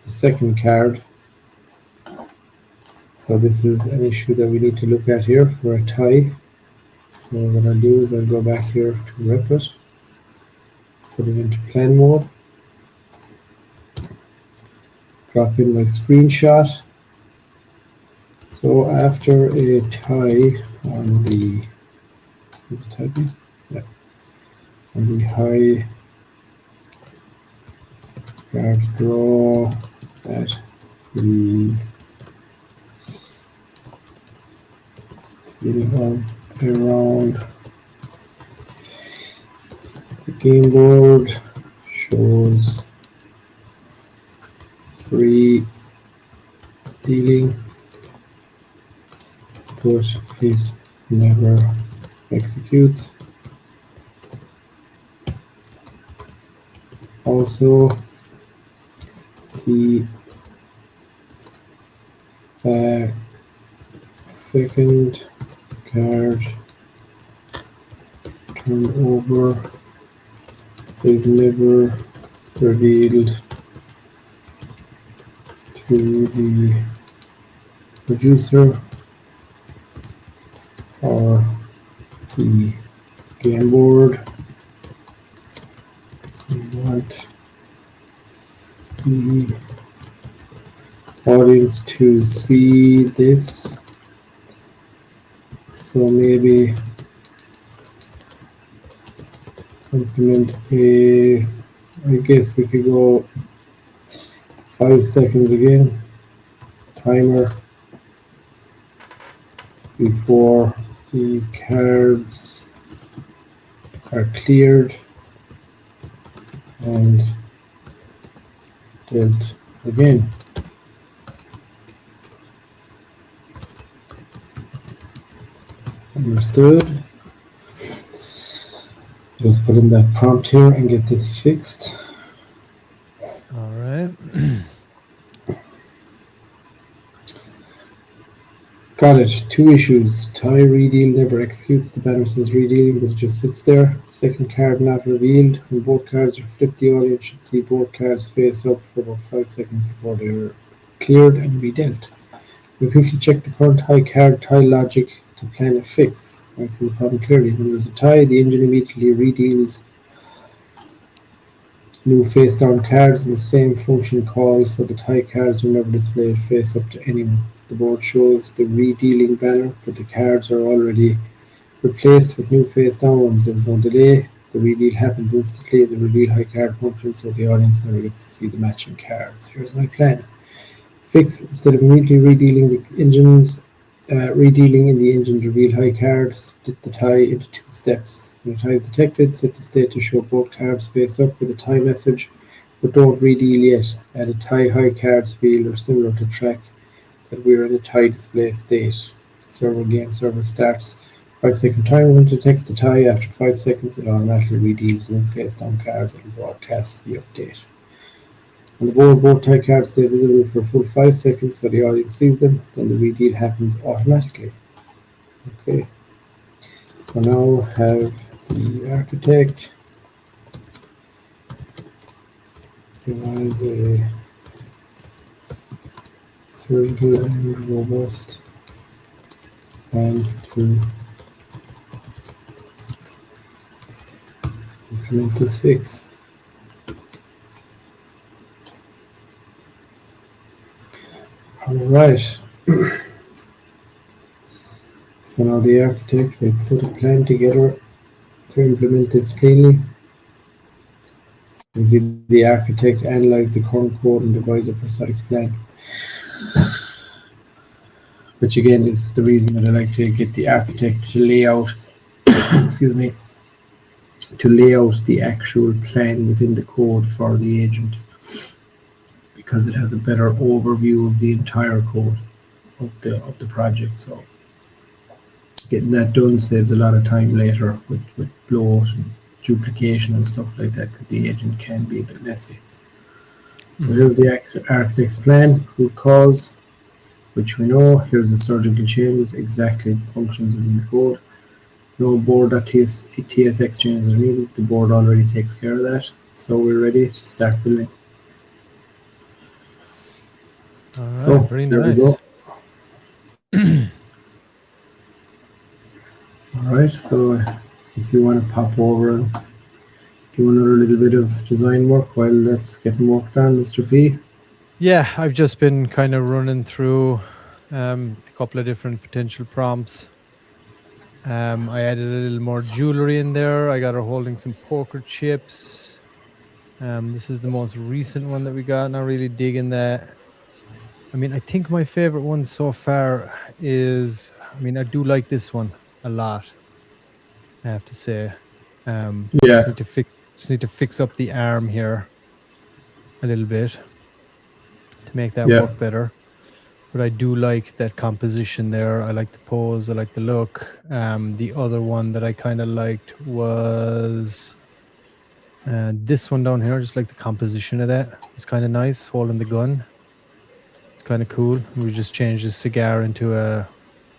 the second card. So this is an issue that we need to look at here for a tie. So what I'll do is I'll go back here to Replit, put it into plan mode, drop in my screenshot. So after a tie on the, is it typing? Yeah. On the high card draw at the beginning of a round, the game board shows free dealing, but it never executes. Also, the second card turned over is never revealed to the producer or the game board. We want the audience to see this, so maybe implement a, I guess we could go 5 seconds again, timer before the cards are cleared and dealt again. Understood. Let's put in that prompt here and get this fixed. All right. Got it. 2 issues. Tie redeal never executes. The banner says redealing, but it just sits there. Second card not revealed. When both cards are flipped, the audience should see both cards face up for about 5 seconds before they are cleared and redealt. We quickly check the current high card tie logic to plan a fix. I see the problem clearly. When there's a tie, the engine immediately redeals new face down cards and the same function call, so the tie cards are never displayed face up to anyone. The board shows the redealing banner, but the cards are already replaced with new face down ones. There's no delay. The redeal happens instantly in the reveal high card function, so the audience never gets to see the matching cards. Here's my plan. Fix: instead of immediately redealing in the engine's reveal high card, split the tie into 2 steps. When a tie is detected, set the state to show both cards face up with a tie message, but don't redeal yet. Add a tie high cards field or similar to track that we're in a tie display state. Game server starts. 5-second timer. When it detects the tie after 5 seconds, it automatically redeals new face down cards and broadcasts the update. On the board, both tie cards stay visible for a full 5 seconds so the audience sees them, then the redeal happens automatically. Okay, so now have the architect devise a surgical and robust plan to implement this fix. Alright, so now the architect will put a plan together to implement this cleanly. As the architect analyze the current code and devise a precise plan. Which again is the reason that I like to get the architect to lay out, excuse me, to lay out the actual plan within the code for the agent, because it has a better overview of the entire code of the project. So getting that done saves a lot of time later with bloat and duplication and stuff like that, because the agent can be a bit messy. So here's the architect's plan, root cause, which we know. Here's the surgical changes, exactly the functions within the code. No board.tsx changes are needed. The board already takes care of that. So we're ready to start building. All right, So very there nice. we go. All right, so if you want to pop over and do another little bit of design work while that's getting worked on, Mr. P. Yeah, I've just been kind of running through a couple of different potential prompts. I added a little more jewelry in there. I got her holding some poker chips. This is the most recent one that we got. Not really digging that. I mean, I think my favorite one so far is, I mean, I do like this one a lot, I have to say. Yeah. Just need to fix up the arm here a little bit to make that Yeah. work better. But I do like that composition there. I like the pose. I like the look. The other one that I kind of liked was this one down here. Just like the composition of that. It's kind of nice, holding the gun. It's kind of cool. We just changed the cigar into a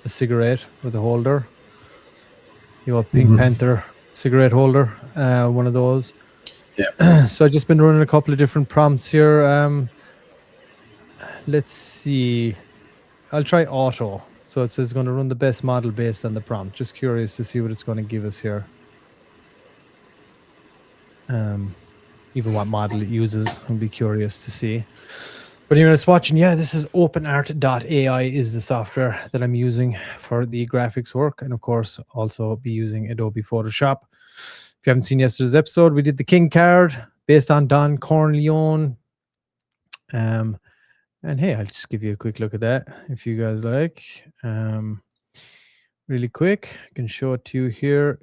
cigarette with a holder. You know, Pink Panther cigarette holder, one of those. Yeah. So I've just been running a couple of different prompts here. Let's see. I'll try auto. So it says it's going to run the best model based on the prompt. Just curious to see what it's going to give us here. Even what model it uses. I'll be curious to see. But anyone that's watching, yeah, this is OpenArt.ai is the software that I'm using for the graphics work. And of course, also be using Adobe Photoshop. If you haven't seen yesterday's episode, we did the king card based on Don Corleone. And hey, I'll just give you a quick look at that if you guys like. Really quick, I can show it to you here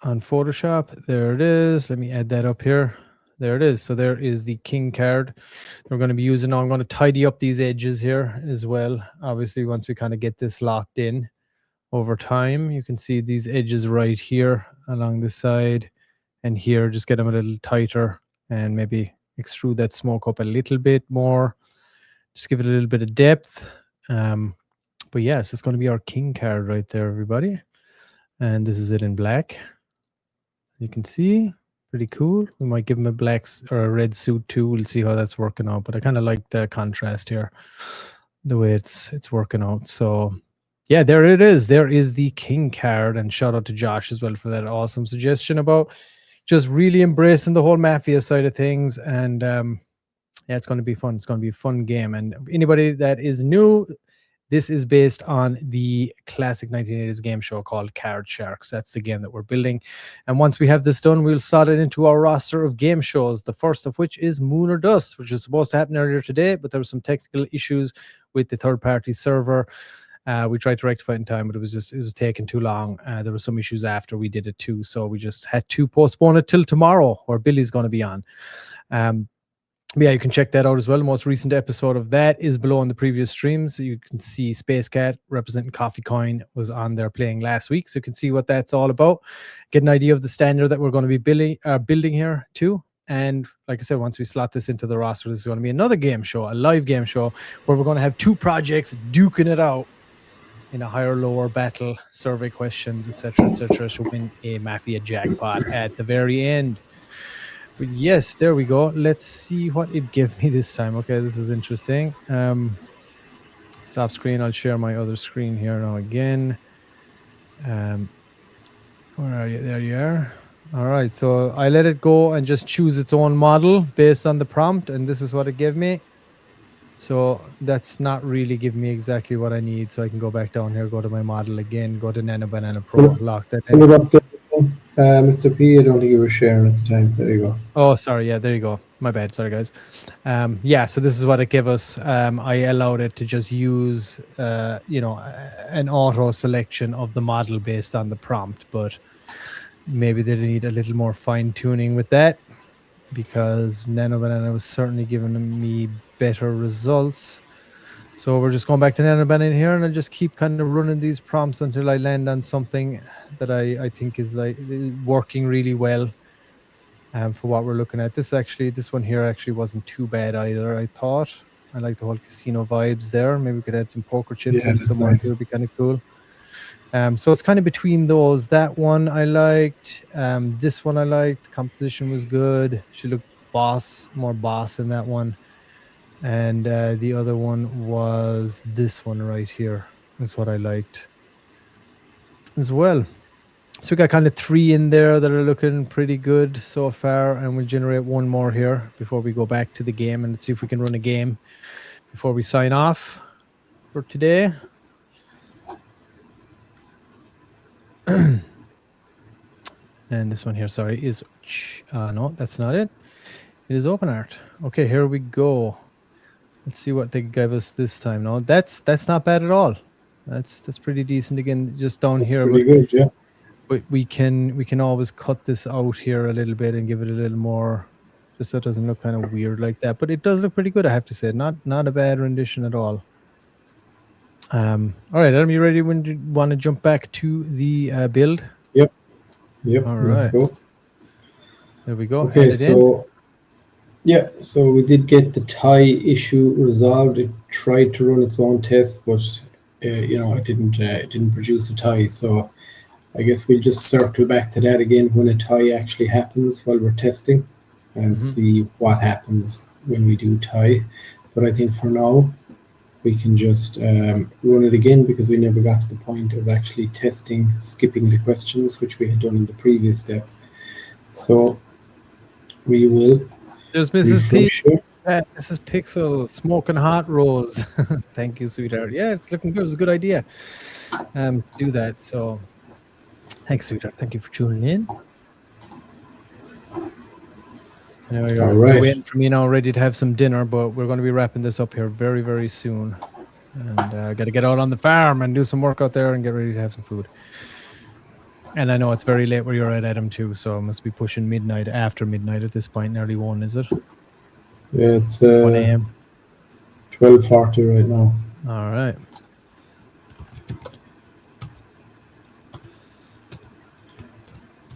on Photoshop. There it is. Let me add that up here. There it is. So there is the king card we're going to be using now. I'm going to tidy up these edges here as well. Obviously, once we kind of get this locked in over time, you can see these edges right here along the side and here. Just get them a little tighter and maybe extrude that smoke up a little bit more. Just give it a little bit of depth. But yes, it's going to be our king card right there, everybody. And this is it in black. You can see, pretty cool. We might give him a black or a red suit too. We'll see how that's working out. But I kind of like the contrast here, the way it's working out. So yeah, there it is. There is the king card. And shout out to Josh as well for that awesome suggestion about just really embracing the whole mafia side of things. And yeah, it's going to be fun. It's going to be a fun game. And anybody that is new, this is based on the classic 1980s game show called Card Sharks. That's the game that we're building. And once we have this done, we'll slot it into our roster of game shows, the first of which is Moon or Dust, which was supposed to happen earlier today, but there were some technical issues with the third-party server. We tried to rectify it in time, but it was taking too long. There were some issues after we did it too, so we just had to postpone it till tomorrow, where Billy's going to be on. Yeah, you can check that out as well. The most recent episode of that is below on the previous streams. You can see Space Cat representing Coffee Coin was on there playing last week, so you can see what that's all about. Get an idea of the standard that we're going to be building here too. And like I said, once we slot this into the roster, this is going to be another game show, a live game show, where we're going to have two projects duking it out in a higher lower battle, survey questions, etc., to win a Mafia jackpot at the very end. But yes, there we go. Let's see what it gave me this time. Okay, this is interesting. Stop screen. I'll share my other screen here now again. Where are you? There you are. All right, so I let it go and just choose its own model based on the prompt, and this is what it gave me. So that's not really giving me exactly what I need. So I can go back down here, go to my model again, go to Nano Banana Pro, lock that in. Put it up there. Mr. P, I don't think you were sharing at the time. There you go. Oh, sorry. Yeah, there you go. My bad. Sorry, guys. Yeah, so this is what it gave us. I allowed it to just use, an auto selection of the model based on the prompt, but maybe they need a little more fine tuning with that, because Nano Banana was certainly giving me better results. So we're just going back to Nano Banana here, and I'll just keep kind of running these prompts until I land on something that I think is like working really well for what we're looking at. This one here actually wasn't too bad either, I thought. I like the whole casino vibes there. Maybe we could add some poker chips in somewhere. Nice. It would be kind of cool. So it's kind of between those. That one I liked. This one I liked. Composition was good. She looked more boss in that one. And the other one was this one right here. That's what I liked as well. So we got kind of 3 in there that are looking pretty good so far, and we'll generate one more here before we go back to the game, and let's see if we can run a game before we sign off for today. And this one here, sorry, is no, that's not it. It is OpenArt. Okay, here we go. Let's see what they gave us this time. No, that's not bad at all. That's pretty decent. Again, just down that's here. Pretty good, yeah. But we can always cut this out here a little bit and give it a little more, just so it doesn't look kind of weird like that. But it does look pretty good, I have to say. Not a bad rendition at all. All right, Adam, you ready when you want to jump back to the build? Yep. All right. Let's go. There we go. Okay, so we did get the tie issue resolved. It tried to run its own test, but it didn't produce a tie. So I guess we'll just circle back to that again when a tie actually happens while we're testing, and see what happens when we do tie. But I think for now we can just run it again, because we never got to the point of actually testing, skipping the questions, which we had done in the previous step. So we will. There's Mrs. P. Mrs. Pixel, smoking hot rose. Thank you, sweetheart. Yeah, it's looking good. It was a good idea. Do that. So Thanks, sweetheart. Thank you for tuning in. There we go. All You're right. waiting for me now, ready to have some dinner, but we're going to be wrapping this up here very, very soon. And I got to get out on the farm and do some work out there and get ready to have some food. And I know it's very late where you're at, Adam, too. So I must be pushing midnight, after midnight at this point, nearly 1, is it? Yeah, it's 1 a.m. 12:40 right now. All right.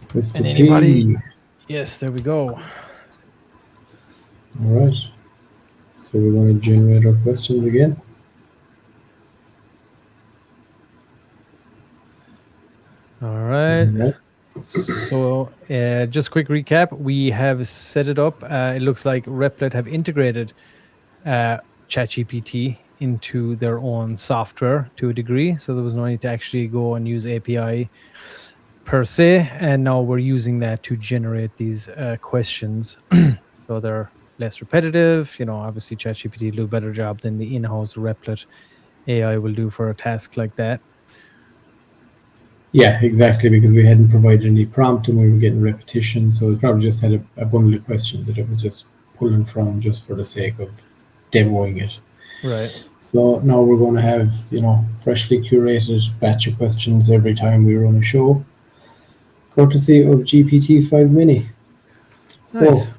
Mr. And anybody? P. Yes, there we go. All right. So we're going to generate our questions again. All right. All right. So just quick recap. We have set it up. It looks like Replit have integrated ChatGPT into their own software to a degree. So there was no need to actually go and use API per se. And now we're using that to generate these questions. So they're less repetitive. Obviously ChatGPT will do a better job than the in-house Replit AI will do for a task like that. Yeah, exactly, because we hadn't provided any prompt and we were getting repetition. So it probably just had a bundle of questions that it was just pulling from just for the sake of demoing it. Right. So now we're going to have, freshly curated batch of questions every time we run a show, courtesy of GPT-5-mini. So Nice.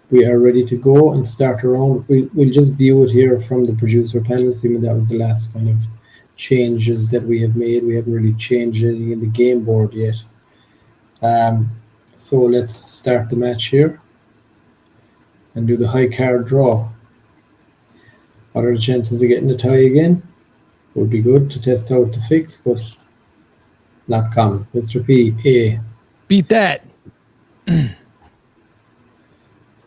we are ready to go and start our own. We'll just view it here from the producer panel, seeing that was the last kind of changes that we have made. We haven't really changed anything in the game board yet. So let's start the match here and do the high card draw. What are the chances of getting a tie again? Would be good to test out the fix, but not common. Mr. P, A. Beat that.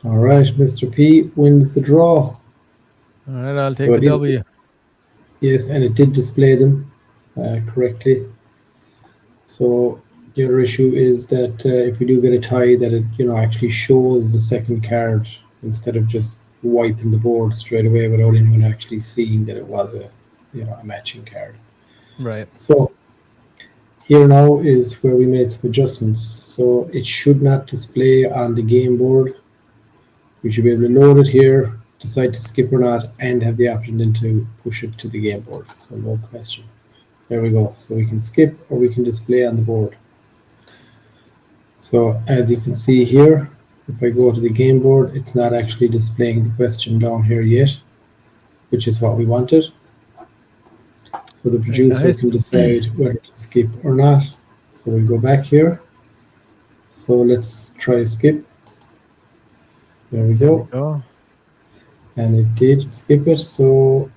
All right, Mr. P wins the draw. All right, I'll take So the it is W. Yes, and it did display them correctly. So the other issue is that if we do get a tie, that it actually shows the second card instead of just wiping the board straight away without anyone actually seeing that it was a matching card. Right. So here now is where we made some adjustments. So it should not display on the game board. We should be able to load it here, decide to skip or not, and have the option then to push it to the game board. So no question. There we go. So we can skip or we can display on the board. So as you can see here, if I go to the game board, it's not actually displaying the question down here yet, which is what we wanted. So the producer can decide whether to skip or not. So we'll go back here. So let's try skip. There we go. And it did skip it. So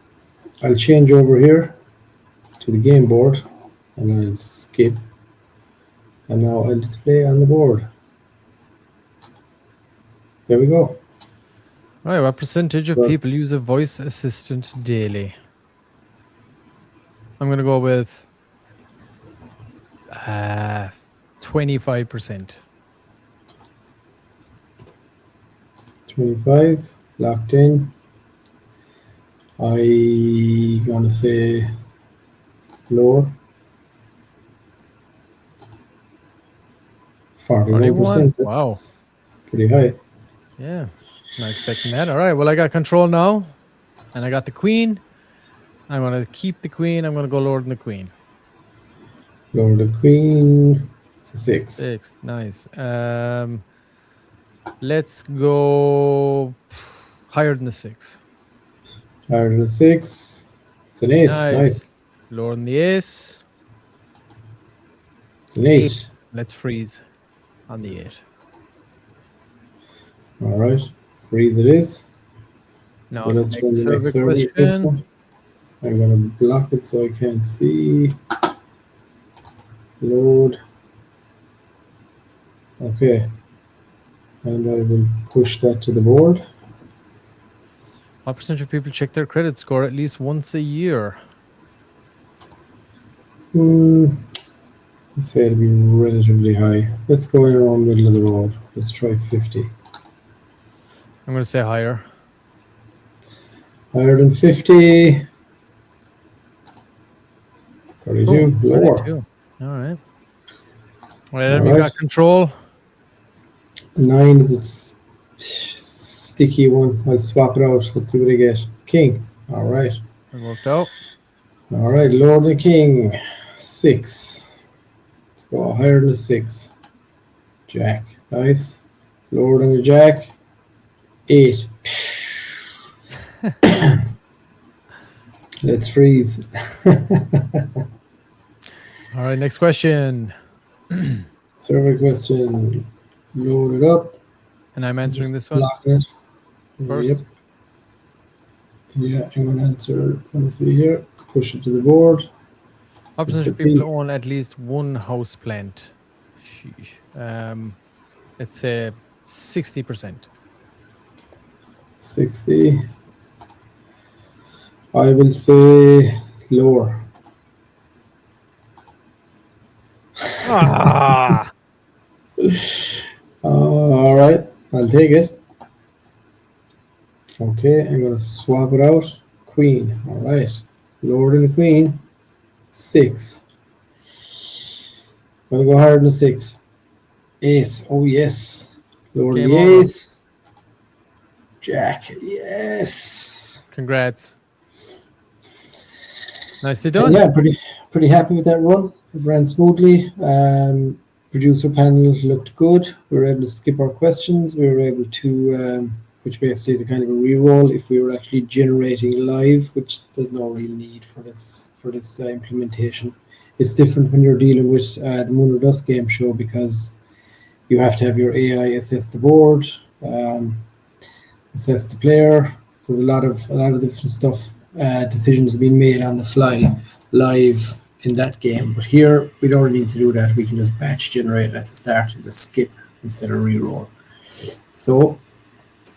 I'll change over here to the game board and I'll skip. And now I'll display on the board. There we go. Right, what percentage of people use a voice assistant daily? I'm going to go with 25%. 25, locked in. I'm going to say lower. 41%. Wow. Pretty high. Yeah, not expecting that. All right, well, I got control now, and I got the queen. I'm going to keep the queen. I'm going to go lower than the queen. Lower the queen to 6. 6, nice. Let's go higher than the 6. Higher than the 6. It's an ace. Nice. Lower than the ace. It's an 8. Let's freeze on the 8. All right, freeze it is. Now so let's run the next survey question. I'm going to block it so I can't see. Load. Okay. And I will push that to the board. What percentage of people check their credit score at least once a year? Let's say it'll be relatively high. Let's go in around middle of the road. Let's try 50. I'm going to say higher. Higher than 50. 32. Lower. 32. All right. Right, All Adam, you right. got control. 9 is a sticky one. I'll swap it out. Let's see what I get. King. All right. It worked out. All right. Lord and King. 6. Let's go higher than a 6. Jack. Nice. Lord and a Jack. 8. Let's freeze. All right, next question. Survey question. Load it up. And I'm answering Just this one blocking it. first. Yep. Yeah, I'm going to answer. Let me see here. Push it to the board. What percentage Mr. of people P. own at least one house plant? Sheesh. Let's say 60%. 60. I will say lower. Ah, All right, I'll take it. Okay, I'm going to swap it out. Queen. All right. Lower than the queen. 6. I'm going to go higher than the 6. Ace. Oh, yes. Lower than game the over. ace. Jack. Yes. Congrats. Nicely And done. yeah, pretty happy with that run. It ran smoothly. Producer panel looked good. We were able to skip our questions. We were able to, which basically is a kind of a re-roll if we were actually generating live, which there's no real need for this implementation. It's different when you're dealing with the Moon or Dust game show because you have to have your AI assess the board, assess the player. There's a lot of different stuff, decisions being made on the fly, live in that game. But here we don't need to do that. We can just batch generate at the start and just skip instead of re-roll. So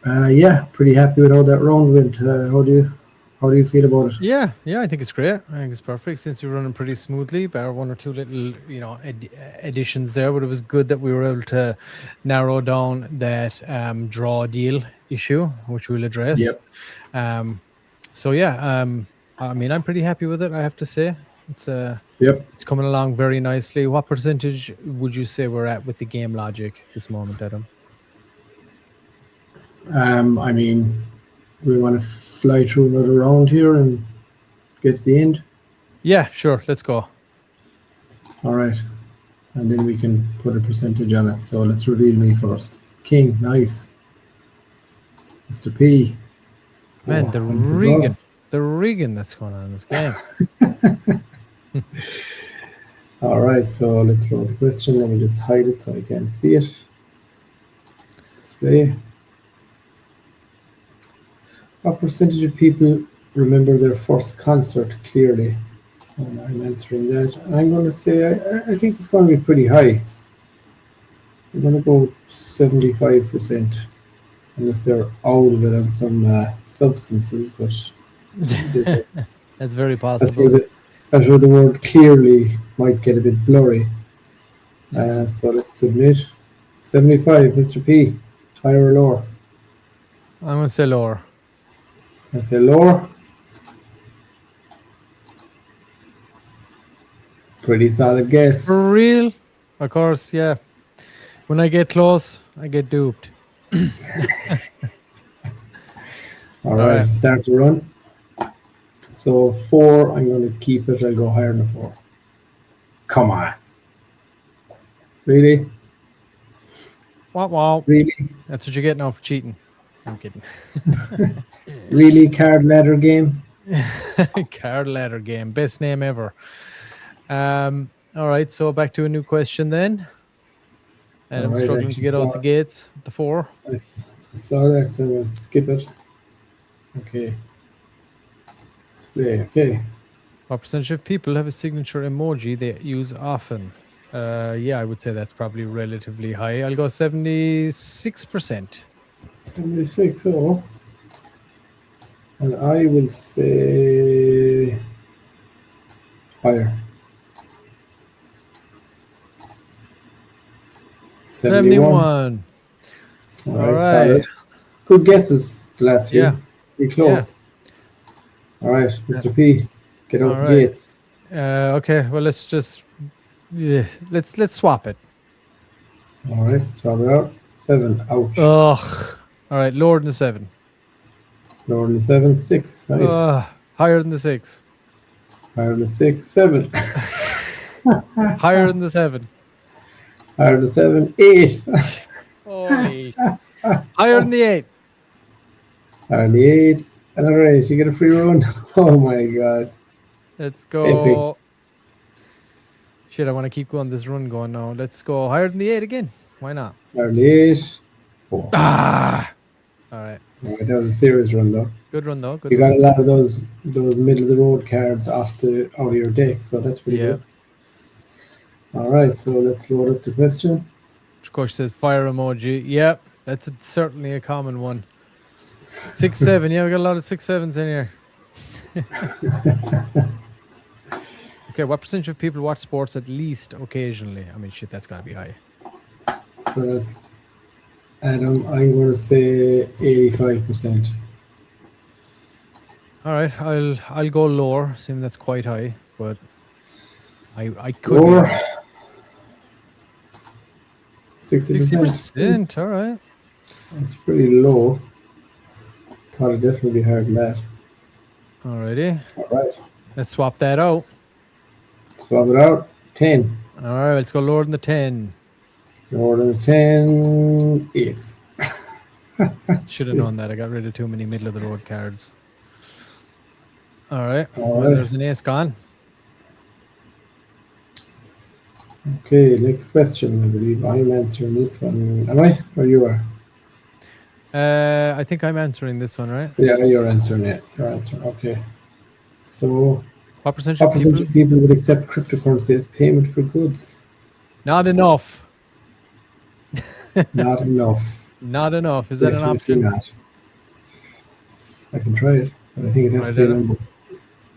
yeah, pretty happy with how that round went. How do you feel about it? Yeah, I think it's great. I think it's perfect since you're running pretty smoothly. Bar one or two little, additions there, but it was good that we were able to narrow down that draw deal issue, which we'll address. Yep. So yeah, I mean, I'm pretty happy with it. I have to say, it's Yep. it's coming along very nicely. What percentage would you say we're at with the game logic at this moment, Adam? I mean, we want to fly through another round here and get to the end. Yeah, sure. Let's go. All right. And then we can put a percentage on it. So let's reveal me first. King, nice. Mr. P. Man, the rigging that's going on in this game. All right, so let's load the question. Let me just hide it so I can't see it. Display. What percentage of people remember their first concert clearly? And I'm answering that. I'm going to say I think it's going to be pretty high. I'm going to go 75%, unless they're out of it on some substances, but That's very I possible. suppose that's where the word clearly might get a bit blurry. So let's submit. 75, Mr. P. Higher or lower? I'm going to say lower. I say lower. Pretty solid guess. For real? Of course, yeah. When I get close, I get duped. All right, start to run. So 4, I'm going to keep it. I'll go higher than 4. Come on. Really? Wow. Really? That's what you get now for cheating. I'm kidding. Really? Card ladder game? Card ladder game. Best name ever. All right, so back to a new question then. And I'm struggling to get out the gates. The 4. I saw that, so I'm going to skip it. Okay. Display, okay. What percentage of people have a signature emoji they use often? Yeah, I would say that's probably relatively high. I'll go 76%. 76, oh. And I will say higher. 71. All right, solid. Good guesses, the last few. Yeah. Pretty close. Yeah. All right, Mr. P, get out the gates. Okay, well, let's just let's swap it. All right, swap it out. 7. Ouch. Ugh. All right, lower than the 7. Lower than 7. 6. Nice. Higher than the 6. Higher than 6. 7. Higher than the 7. Higher than 7. 8. Holy. Higher than the 8. Higher than 8. Another 8. You get a free run. Oh my god. Let's Epic. go. Shit, I want to keep going this run going now. Let's go higher than the 8 again. Why not? Higher than 8. 4. Ah. All right. All right, that was a serious run though. Good run though. Good You got run. a lot of those middle of the road cards out of your deck, so that's pretty Yeah. good. All right, so let's load up the question. Coach says fire emoji. Yep, that's certainly a common one. 6, 7. Yeah, we got a lot of 6, 7s in here. Okay, what percentage of people watch sports at least occasionally? I mean, shit, that's gotta be high. So that's Adam. I'm going to say 85%. All right, I'll go lower. Assuming that's quite high, but I could be Or wrong. 60%. 60%. All right. That's pretty low. Thought it'd definitely be higher than that. Alrighty. All right, Let's swap that out. swap it out. 10. All right, let's go lower than the 10. Lower than 10 is. Should have known that. I got rid of too many middle of the road cards. All right. All Well, right. there's an ace gone. Okay, next question. I believe I'm answering this one. Am I? Or you are? I think I'm answering this one, right? Yeah, you're answering it. You're answering. Okay. So, What percentage what of percentage people? of people would accept cryptocurrency as payment for goods? Not enough. Not enough. Not enough. Is that an Definitely option? not. I can try it, but I think it has Right, to be a Adam. number.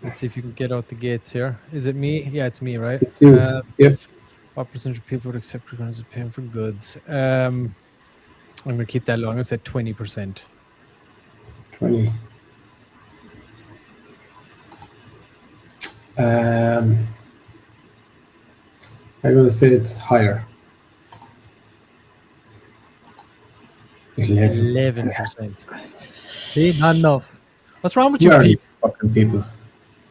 Let's see if you can get out the gates here. Is it me? Yeah, it's me, right? It's you. Yep. What percentage of people would accept cryptocurrency as payment for goods? I'm going to keep that low. I'm going to say 20%. 20. I'm going to say it's higher. 11. 11%. See, not enough. What's wrong with Who you are people? these fucking people?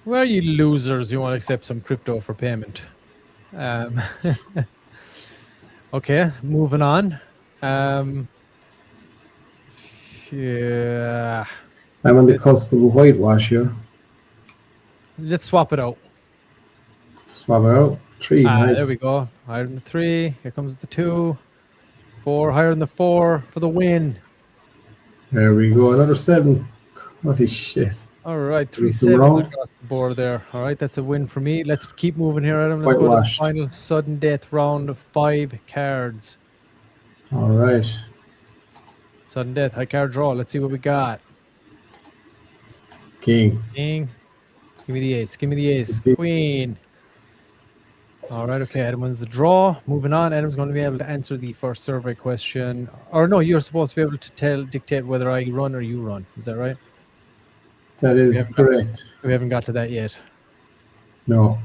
Where are you losers? You want to accept some crypto for payment? Okay, moving on. Yeah, I'm on the cusp of a whitewash here. let's swap it out. Swap it out. 3. Nice. There we go. Higher than the 3. Here comes the 2. 4. Higher than the 4 for the win. There we go. Another 7. Holy shit. All right, 3 Is it 7 wrong? across the board there. All right, that's a win for me. Let's keep moving here, Adam. Let's go to the Whitewashed. final sudden death round of 5 cards. All right. Sudden death, high card draw. Let's see what we got. King. King. Give me the ace. Give me the It's a ace. big- Queen. All right, okay. Adam wins the draw. Moving on. Adam's going to be able to answer the first survey question. Or no, you're supposed to be able to dictate whether I run or you run. Is that right? That is haven't got- correct. We haven't got to that yet. No.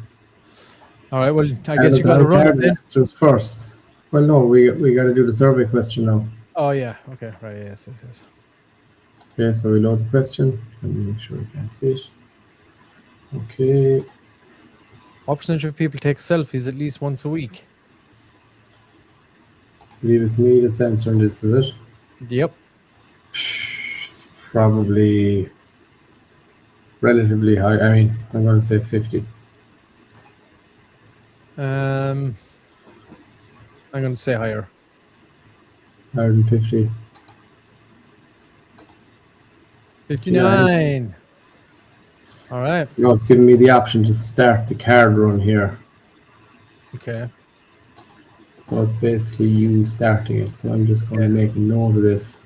All right, well, I guess you're going to run it then. answers first. Well, no, we got to do the survey question now. Oh, yeah. Okay, right. Yes. Okay, so we load the question. Let me make sure we can see it. Okay. What percentage of people take selfies at least once a week? I believe it's me that's answering this, is it? Yep. It's probably relatively high. I mean, I'm going to say 50. I'm going to say higher. Higher than 50. 59. All right. So now it's giving me the option to start the card run here. Okay. So it's basically you starting it. So I'm just going to make a note of this.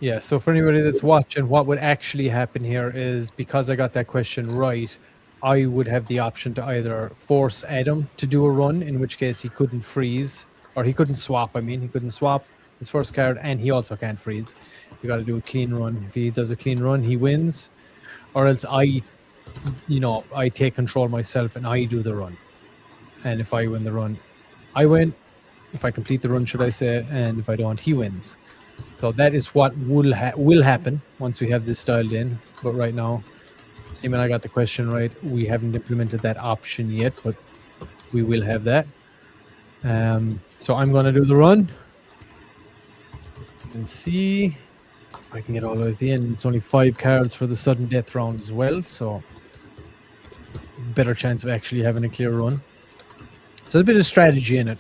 Yeah, so for anybody that's watching, what would actually happen here is because I got that question right, I would have the option to either force Adam to do a run, in which case he couldn't freeze, or he couldn't swap. He couldn't swap his first card, and he also can't freeze. You got to do a clean run. If he does a clean run, he wins, or else I take control myself and I do the run. And if I win the run, I win. if I complete the run, should I say, and if I don't, he wins. So that is what will happen once we have this dialed in. But right now, Simon, I got the question right. We haven't implemented that option yet, but we will have that. So I'm going to do the run and see if I can get all the way to the end. It's only 5 cards for the sudden death round as well, so better chance of actually having a clear run. So there's a bit of strategy in it.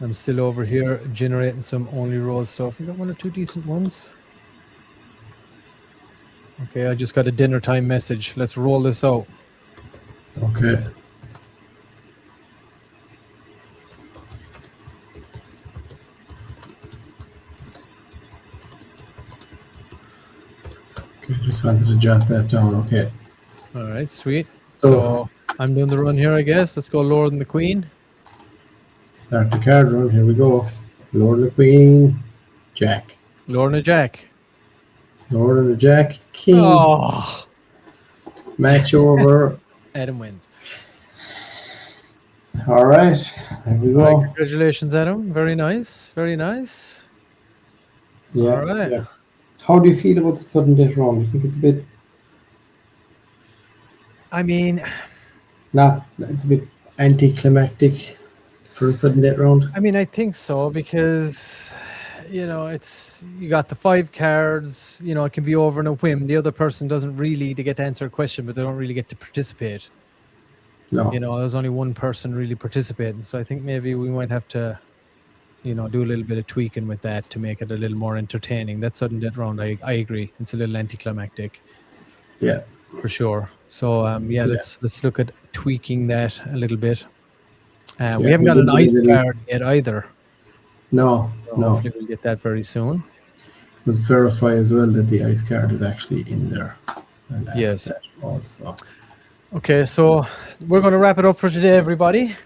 I'm still over here generating some only rolls stuff. We got 1 or 2 decent ones. Okay, I just got a dinner time message. Let's roll this out. Okay. Okay, just wanted to jot that down. Okay. All right, sweet. So- So I'm doing the run here, I guess. Let's go Lord and the Queen. Start the card run. Here we go. Lord and the Queen, Jack. Lord and a Jack. Lord and the Jack, King. Oh, Match over. Adam wins. All right. There we All go. right, congratulations, Adam. Very nice. Very nice. Yeah. All right. Yeah. How do you feel about the sudden death round? Do you think it's a bit I mean, it's a bit anticlimactic for a sudden death round? I think so because, you got the 5 cards, it can be over in a whim. The other person doesn't really, they get to answer a question, but they don't really get to participate. No. There's only one person really participating. So I think maybe we might have to, do a little bit of tweaking with that to make it a little more entertaining. That sudden death round, I agree. It's a little anticlimactic. Yeah. For sure. So let's look at tweaking that a little bit. We haven't got an ice card yet either. No. So No. hopefully we'll get that very soon. Must verify as well that the ice card is actually in there. And ask Yes. that also. Okay, so we're going to wrap it up for today, everybody.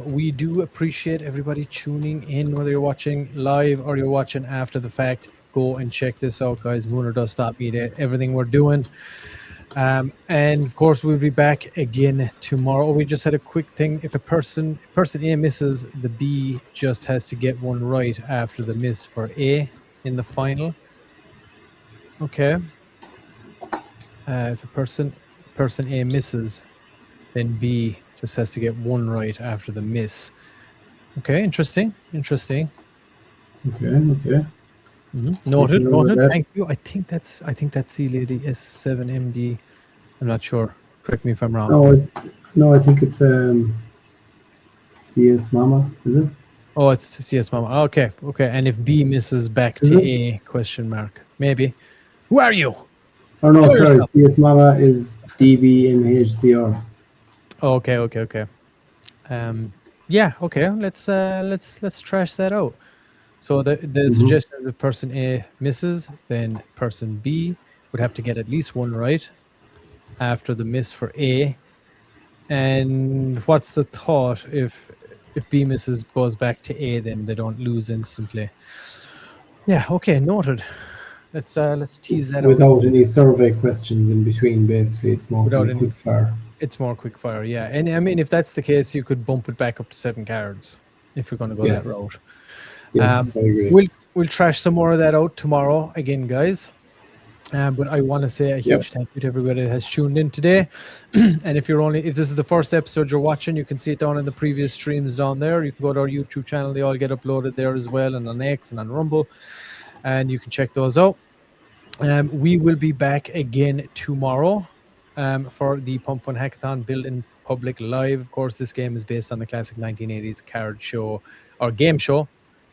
We do appreciate everybody tuning in, whether you're watching live or you're watching after the fact. Go and check this out, guys. Mooner.media, everything we're doing. And of course, we'll be back again tomorrow. We just had a quick thing. If person A misses, the B just has to get one right after the miss for A in the final. Okay. If a person A misses, then B just has to get one right after the miss. Okay, interesting. Okay. Noted. That. Thank you. I think that's C Lady S7MD. I'm not sure. Correct me if I'm wrong. No, I think it's CS Mama, is it? Oh, it's CS Mama. Okay. And if B misses back Is to it? A, question mark. Maybe. Who are you? Oh no, Show sorry. yourself. CS Mama is DBMHCR. Oh, okay. Yeah. Okay. Let's trash that out. So the suggestion is if person A misses, then person B would have to get at least one right after the miss for A. And what's the thought if B misses, goes back to A, then they don't lose instantly? Yeah. Okay. Noted. Let's tease that out. Without any survey questions in between, basically, it's more Without kind of any- quick fire. It's more quick fire, yeah. And if that's the case, you could bump it back up to 7 cards if you're going to go Yes. that route. Yes, I agree. We'll trash some more of that out tomorrow again, guys. But I want to say a huge thank you to everybody that has tuned in today. And if this is the first episode you're watching, you can see it down in the previous streams down there. You can go to our YouTube channel; they all get uploaded there as well, and on X and on Rumble, and you can check those out. We will be back again tomorrow for the Pump Fun Hackathon Build in Public Live. Of course, this game is based on the classic 1980s card show or game show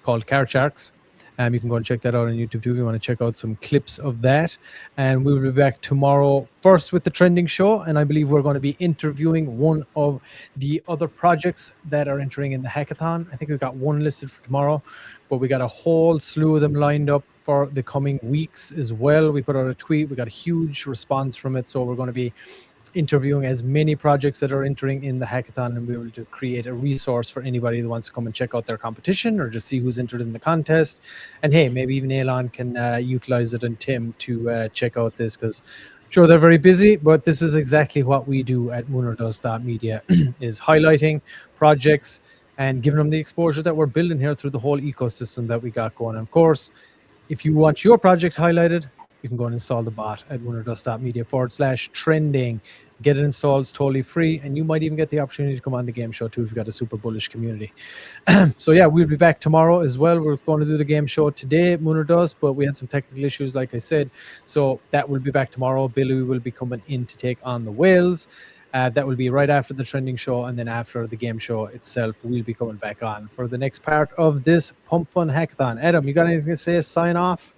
called Card Sharks. You can go and check that out on YouTube too if you want to check out some clips of that. And we will be back tomorrow first with the trending show. And I believe we're going to be interviewing one of the other projects that are entering in the hackathon. I think we've got one listed for tomorrow, but we got a whole slew of them lined up for the coming weeks as well. We put out a tweet. We got a huge response from it. So we're going to be interviewing as many projects that are entering in the hackathon, and we will to create a resource for anybody that wants to come and check out their competition or just see who's entered in the contest. And hey, maybe even Elon can utilize it and Tim to check out this, because Sure, they're very busy, but this is exactly what we do at Moonerdust.media is highlighting projects and giving them the exposure that we're building here through the whole ecosystem that we got going. And of course, if you want your project highlighted, you can go and install the bot at moonerdust.media/trending. Get it installed, it's totally free, and you might even get the opportunity to come on the game show too if you've got a super bullish community. So yeah, we'll be back tomorrow as well. We're going to do the game show today at Mooner Dust, but we had some technical issues, like I said. So that will be back tomorrow. Billy will be coming in to take on the whales. That will be right after the trending show, and then after the game show itself, we'll be coming back on for the next part of this Pump Fun Hackathon. Adam, you got anything to say? Sign off?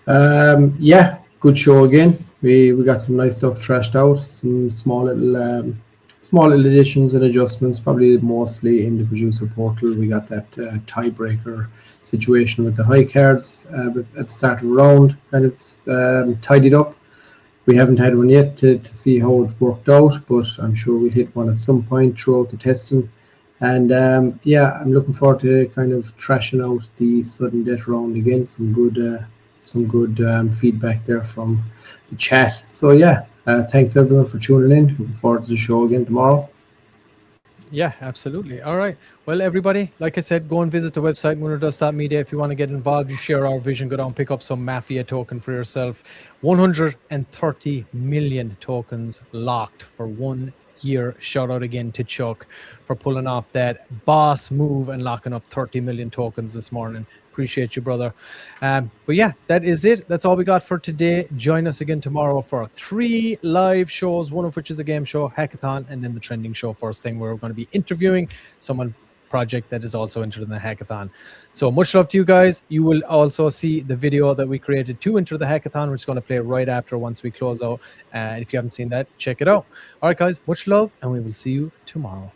Yeah, good show again. We got some nice stuff trashed out, some small little additions and adjustments, probably mostly in the producer portal. We got that tiebreaker situation with the high cards at the start of the round, kind of tidied up. We haven't had one yet to see how it worked out, but I'm sure we'll hit one at some point throughout the testing. And yeah, I'm looking forward to kind of trashing out the sudden death round again. Some good feedback there from the chat. So yeah, thanks everyone for tuning in. Looking forward to the show again tomorrow. Yeah, absolutely. All right. Well, everybody, like I said, go and visit the website, moonerdust.media. If you want to get involved, you share our vision, go down, pick up some Mafia token for yourself. 130 million tokens locked for 1 year. Shout out again to Chuck for pulling off that boss move and locking up 30 million tokens this morning. Appreciate you, brother. But yeah, that is it. That's all we got for today. Join us again tomorrow for 3 live shows, one of which is a game show, Hackathon, and then the trending show first thing, where we're going to be interviewing someone project that is also entered in the Hackathon. So much love to you guys. You will also see the video that we created to enter the Hackathon, which is going to play right after once we close out. And if you haven't seen that, check it out. All right, guys, much love, and we will see you tomorrow.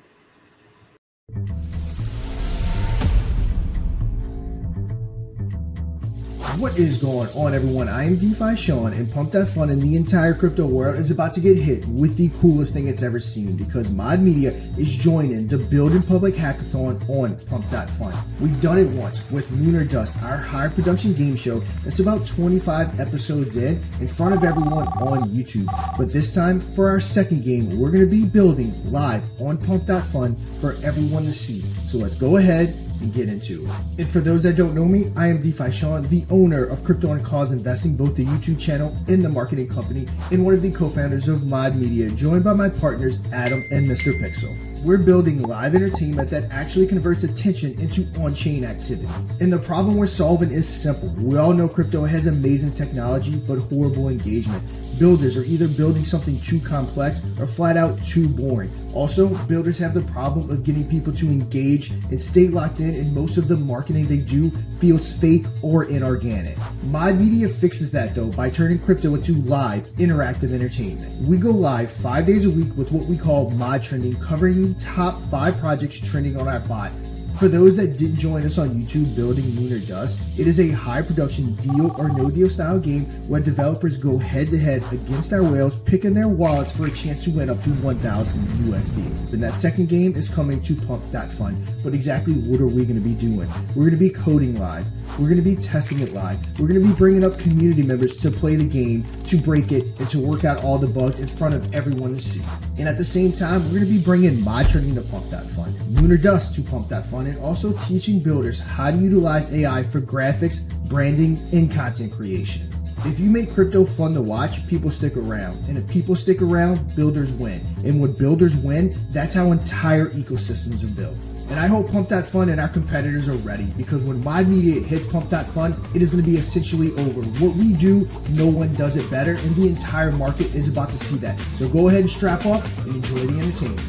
What is going on, everyone? I am DeFi Sean, and Pump That Fun and the entire crypto world is about to get hit with the coolest thing it's ever seen, because Mod Media is joining the Build in Public Hackathon on Pump That Fun. We've done it once with Mooner Dust, our high production game show that's about 25 episodes in front of everyone on YouTube. But this time, for our second game, we're going to be building live on Pump That Fun for everyone to see. So let's go ahead and get into it. And for those that don't know me, I am DeFi Sean, the owner of Crypto and Cause Investing, both the YouTube channel and the marketing company, and one of the co-founders of Mod Media, joined by my partners Adam and Mr. Pixel. We're building live entertainment that actually converts attention into on-chain activity. And the problem we're solving is simple. We all know crypto has amazing technology, but horrible engagement. Builders are either building something too complex or flat out too boring. Also, builders have the problem of getting people to engage and stay locked in, and most of the marketing they do feels fake or inorganic. Mod Media fixes that though by turning crypto into live, interactive entertainment. We go live 5 days a week with what we call Mod Trending, covering the top 5 projects trending on our bot. For those that didn't join us on YouTube building Mooner Dust, it is a high production deal or no deal style game where developers go head to head against our whales, picking their wallets for a chance to win up to 1,000 USD. Then that second game is coming to Pump That Fun. But exactly what are we going to be doing? We're going to be coding live. We're going to be testing it live. We're going to be bringing up community members to play the game, to break it, and to work out all the bugs in front of everyone to see. And at the same time, we're going to be bringing Mod Trending to Pump That Fun, Mooner Dust to Pump That Fun, and also teaching builders how to utilize AI for graphics, branding, and content creation. If you make crypto fun to watch, people stick around. And if people stick around, builders win. And when builders win, that's how entire ecosystems are built. And I hope Pump That Fun and our competitors are ready, because when Mod Media hits Pump That Fun, it is going to be essentially over. What we do, no one does it better, and the entire market is about to see that. So go ahead and strap up and enjoy the entertainment.